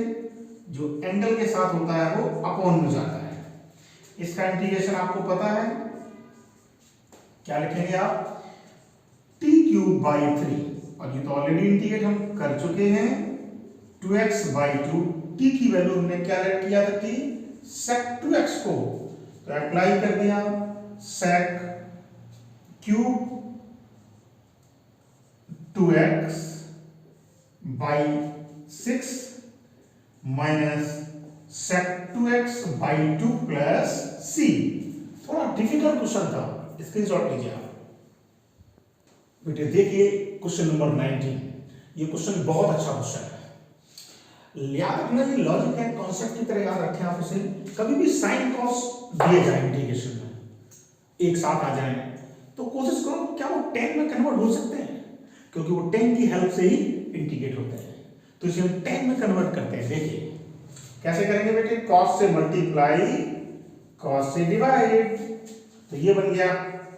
जो एंगल के साथ होता है वो अपॉन में जाता है। इसका इंटीग्रेशन आपको पता है क्या लिखेंगे आप, t³/3, और ये तो ऑलरेडी इंटीग्रेट हम कर चुके हैं, 2x/2, t की वैल्यू हमने क्या लेट किया था, t sec2x को, तो अप्लाई कर दिया sec³ 2x/6 minus sec2x/2 plus c। थोड़ा डिफिकल्ट क्वेश्चन था, स्क्रीनशॉट लीजिए आप बेटे। देखिए क्वेश्चन नंबर 19, ये क्वेश्चन बहुत अच्छा क्वेश्चन है, याद रखना, ये लॉजिक है, कॉन्सेप्ट की तरह याद रखें आप इसे। कभी भी साइन कॉस दिए जाए इंटीग्रेशन में एक साथ आ जाए तो कोशिश करो क्या वो tan में कन्वर्ट हो सकते हैं, क्योंकि वो tan की हेल्प से ही इंटीग्रेट होते हैं, तो इसे हम tan में कन्वर्ट करते हैं। देखिए कैसे करेंगे बेटे, cos से मल्टीप्लाई, cos से डिवाइड, तो ये बन गया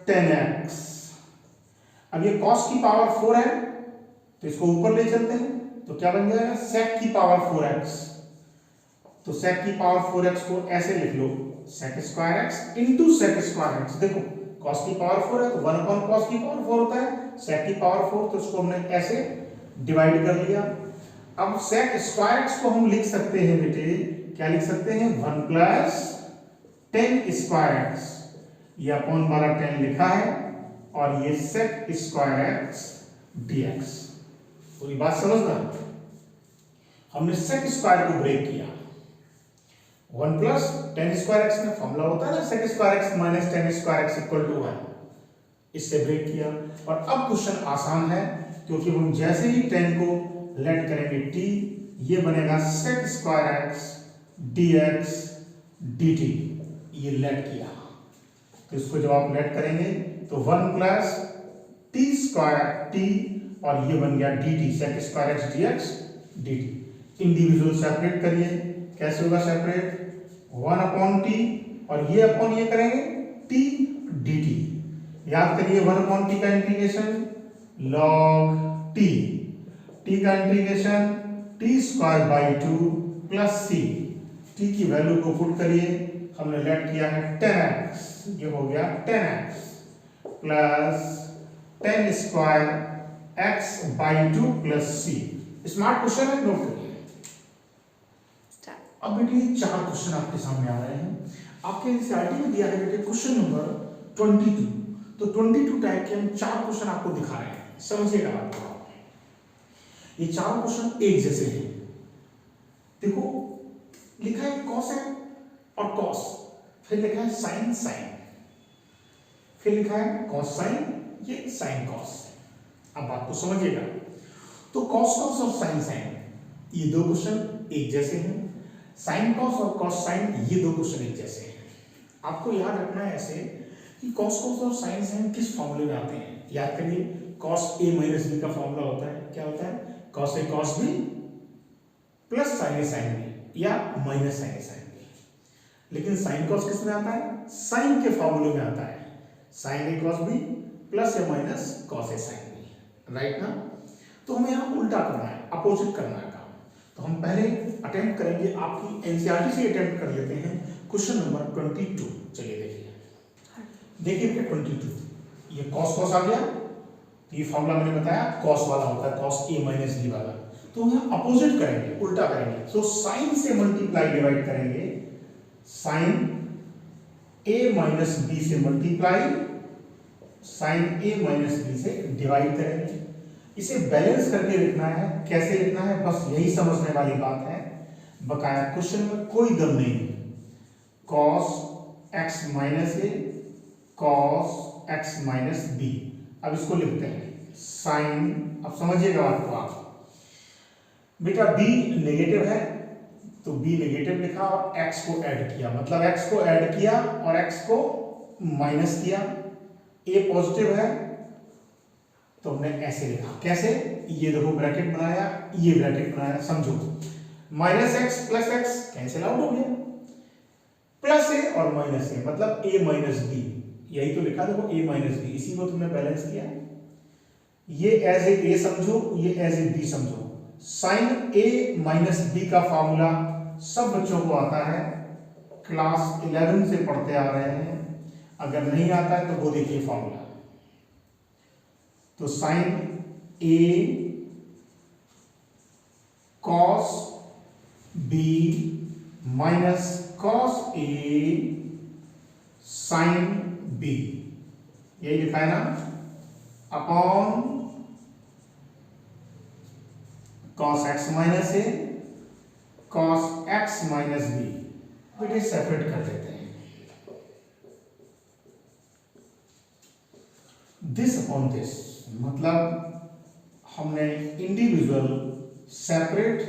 10x। अब ये cos की पावर 4 है, तो इसको ऊपर ले चलते हैं, तो क्या बन जाएगा, sec की पावर 4x, तो sec की पावर 4x को ऐसे लिख लो, sec² इंटू sec²। देखो cos की पावर 4 है तो 1/cos की पावर 4 होता है, sec की पावर 4, तो इसको हमने ऐसे डिवाइड कर लिया। अब sec² को हम लिख सकते हैं बेटे, क्या लिख सकते हैं, 1 प्लस tan², ये अपॉन वाला 10 लिखा है, और ये sec² dx। पूरी बात समझना, हमने sec² को ब्रेक किया, 1 प्लस tan² में फॉर्मूला होता है ना, sec² minus tan² equal to 1, इससे ब्रेक किया। और अब क्वेश्चन आसान है, क्योंकि हम जैसे ही tan को लेट करेंगे t, ये बनेगा sec² dx dt, ये लेट किया, तो इसको जब आप लेट करेंगे तो 1 प्लस t², और ये बन गया dt, sec² dx dt। Individual separate करिए, कैसे होगा सेपरेट, 1/t, और ये अपॉन ये करेंगे t dt। याद करिए 1/t का इंटीग्रेशन log t, t का integration t² plus c, t की वैल्यू को पुट करिए, हमने लेट किया है 10x, ये हो गया 10x plus tan²x/2 plus c। Smart question है, नोट करिए। अब बेटे 4 क्वेश्चन आपके सामने आ रहे हैं, आपके एनसीईआरटी में दिया है बेटे क्वेश्चन नंबर 22, तो 22 टाइप के हम 4 क्वेश्चन आपको दिखा रहे हैं, समझिएगा आपको। ये 4 क्वेश्चन एक जैसे हैं, देखो लिखा है cos है और cos, फिर लिखा है sin sin, फिर लिखा है cos sin, ये sin cos। अब बात को समझिएगा, तो cos cos और sin sin ये 2 क्वेश्चन एक जैसे हैं, sin cos और cos sin ये 2 क्वेश्चन एक जैसे हैं। आपको याद रखना है ऐसे कि cos cos और sin sin किस फॉर्मूले में आते हैं, याद करिए cos a माइनस b का फॉर्मूला होता है, क्या होता है, cos a cos b plus sin a sin b, या minus sin a sin b। लेकिन sin cos किस में आता है, sin के फॉर्मूले में आता है, sin a cos b plus या minus cos a sin b, right ना। तो हमें यहाँ उल्टा करना है, अपोजिट करना है काम। तो हम पहले अटेम्प्ट करेंगे, आपकी एनसीईआरटी से अटेम्प्ट कर लेते हैं क्वेश्चन नंबर 22। चलिए देखिए 22, ये cos cos आ गया, ये फॉर्मूला मैंने बताया cos वाला होता है, cos a माइनस b वाला, तो हम यहाँ अपोजिट करेंगे, उल्टा करेंगे, तो sin से मल्टीप्लाई डिवाइड करेंगे, sin a माइनस b से multiply, sin a minus b से डिवाइड करेंगे। इसे बैलेंस करके लिखना है, कैसे लिखना है, बस यही समझने वाली बात है, बकाया क्वेश्चन में कोई दम नहीं। cos x minus a cos x minus b, अब इसको लिखते हैं sin, अब समझिएगा बात को आप, बेटा b नेगेटिव है तो b नेगेटिव लिखा और x को ऐड किया, मतलब x को ऐड किया और x को माइनस किया, a पॉजिटिव है तो हमने ऐसे लिखा, कैसे, ये देखो ब्रैकेट बनाया, ये ब्रैकेट बनाया, समझो, minus x plus x cancel out हो गया, प्लस ए और माइनस ए मतलब a माइनस बी, यही तो लिखा देखो a माइनस बी, इसी को तुमने बैलेंस किया, ये एज ए समझो, ये एज ए बी समझो। साइन a माइनस बी का फॉर्मूला सब बच्चों को आता है, क्लास 11 से पढ़ते आ रहे हैं, अगर नहीं आता है तो वो देखिए फॉर्मूला, तो sign A cos B minus cos A sine B, यही लिखा है ना, अपॉन कॉस एक्स माइनस ए कॉस एक्स माइनस बी। बेटे सेपरेट कर देते हैं, दिस अपॉन दिस, मतलब हमने इंडिविजुअल सेपरेट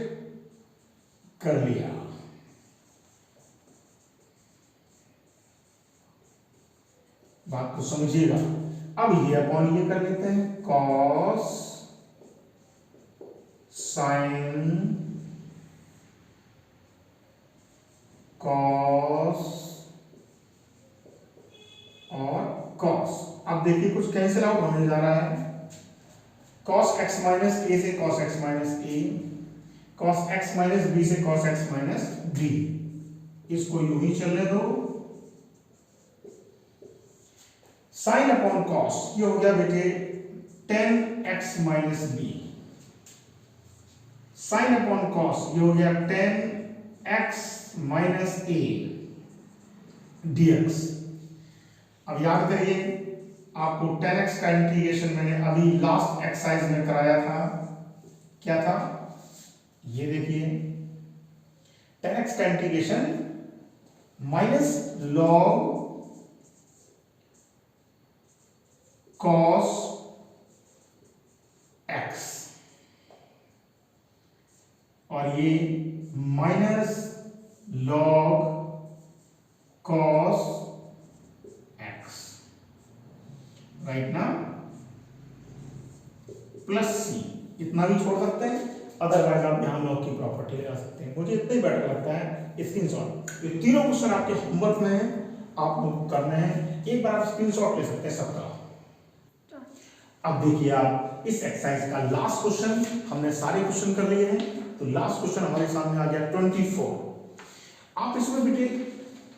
कर लिया। बात को समझिएगा। अब ये अपॉन ये कर लेते हैं, कॉस साइन कॉस और कॉस। अब देखिए कुछ कैंसिल आउट होने जा रहा है, कॉस एक्स माइनस ए से कॉस एक्स माइनस ए, कॉस एक्स माइनस बी से कॉस एक्स माइनस बी, इसको यूं ही चलने दो। साइन अपॉन कॉस ये हो गया बेटे tan x minus b, sine upon cos ये हो गया tan x minus a dx। अब याद करिए आपको 10x का इंटीग्रेशन मैंने अभी लास्ट एक्सरसाइज में कराया था, क्या था ये देखिए, 10x का integration minus log cos x और ये minus log cos x, right ना, प्लस सी, इतना भी छोड़ सकते हैं, अदरवाइज आप यहां लॉग की प्रॉपर्टी लगा सकते हैं। मुझे इतना ही बेटर लगता है स्क्रीनशॉट। ये तीनों क्वेश्चन आपके होमवर्क में है, आप लोग करने हैं, एक बार आप स्क्रीनशॉट ले सकते हैं सबका। अब देखिए आप इस एक्सरसाइज का लास्ट क्वेश्चन, हमने सारे क्वेश्चन कर लिए हैं, तो लास्ट क्वेश्चन हमारे सामने आ गया 24। आप इसमें बेटे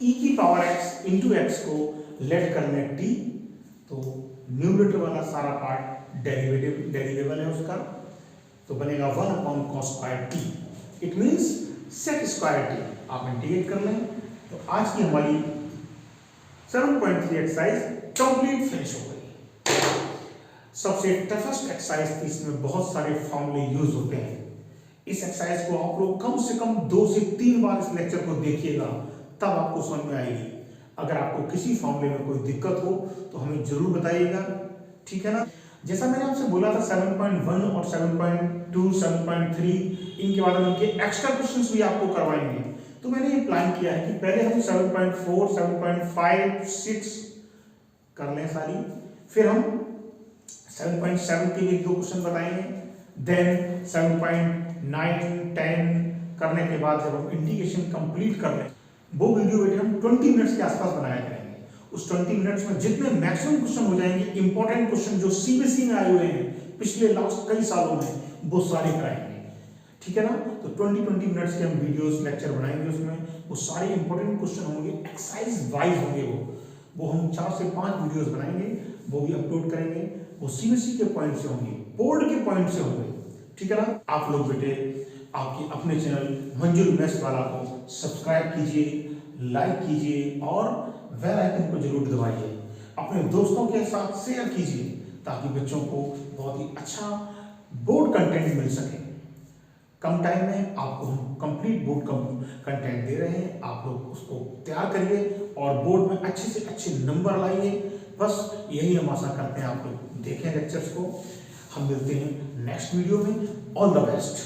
e की पावर x इंटू एक्स को लेट कर लें t, तो न्यूमरेटर वाला सारा पार्ट डेरिवेबल है उसका, तो बनेगा 1 upon cos square t, it means sec square t। आप इंटीग्रेट कर लें, तो आज की हमारी 7.3 एक्सरसाइज कंप्लीट फिनिश हो गई। सबसे टफेस्ट एक्सरसाइज थी, इसमें बहुत सारे फॉर्मूले यूज होते हैं। इस एक्सरसाइज को आप लोग कम से कम 2 से 3 बार इस लेक्चर को देखिएगा, तब आपको समझ में आएगी। अगर आपको किसी फॉर्मूले में कोई दिक्कत हो तो हमें जरूर बताइएगा, ठीक है ना। जैसा मैंने आपसे बोला था 7.1 और 7.2 7.3 इनके बाद हम इनके एक्स्ट्रा क्वेश्चंस भी आपको करवाएंगे। तो मैंने ये प्लान किया है कि पहले हम 7.4 7.5 6 कर लें सारी, फिर हम 7.7 के भी 2 क्वेश्चन बताएंगे, देन 7.9 10 करने के बाद जब हम इंटीग्रेशन कंप्लीट कर लें, वो वीडियो बेटे हम 20 मिनट्स के आसपास बनाया करेंगे। उस 20 मिनट्स में जितने मैक्सिमम क्वेश्चन हो जाएंगे, इंपॉर्टेंट क्वेश्चन जो सीबीएसई में आए हुए हैं पिछले लास्ट कई सालों में, वो सारे कराएंगे, ठीक है ना। तो 20 मिनट्स के हम वीडियोस लेक्चर बनाएंगे, उसमें वो सारे इंपॉर्टेंट क्वेश्चन होंगे, एक्सरसाइज वाइज होंगे, वो हम 4 से 5 वीडियोस बनाएंगे, वो भी अपलोड करेंगे। वो सीबीएसई के पॉइंट से होंगे, बोर्ड के पॉइंट से होंगे, ठीक है ना। आप लोग बेटे आपके अपने चैनल मंजुल मैथ्स वाला को सब्सक्राइब कीजिए, लाइक कीजिए और बेल आइकन को जरूर दबाइए, अपने दोस्तों के साथ शेयर कीजिए, ताकि बच्चों को बहुत ही अच्छा बोर्ड कंटेंट मिल सके। कम टाइम में आपको हम कंप्लीट बोर्ड कंटेंट दे रहे हैं, आप लोग उसको तैयार करिए और बोर्ड में अच्छे से अच्छे नंबर लाइए। बस यही हम आशा करते हैं आप लोग देखें लेक्चर्स को। हम मिलते हैं नेक्स्ट वीडियो में। All the best.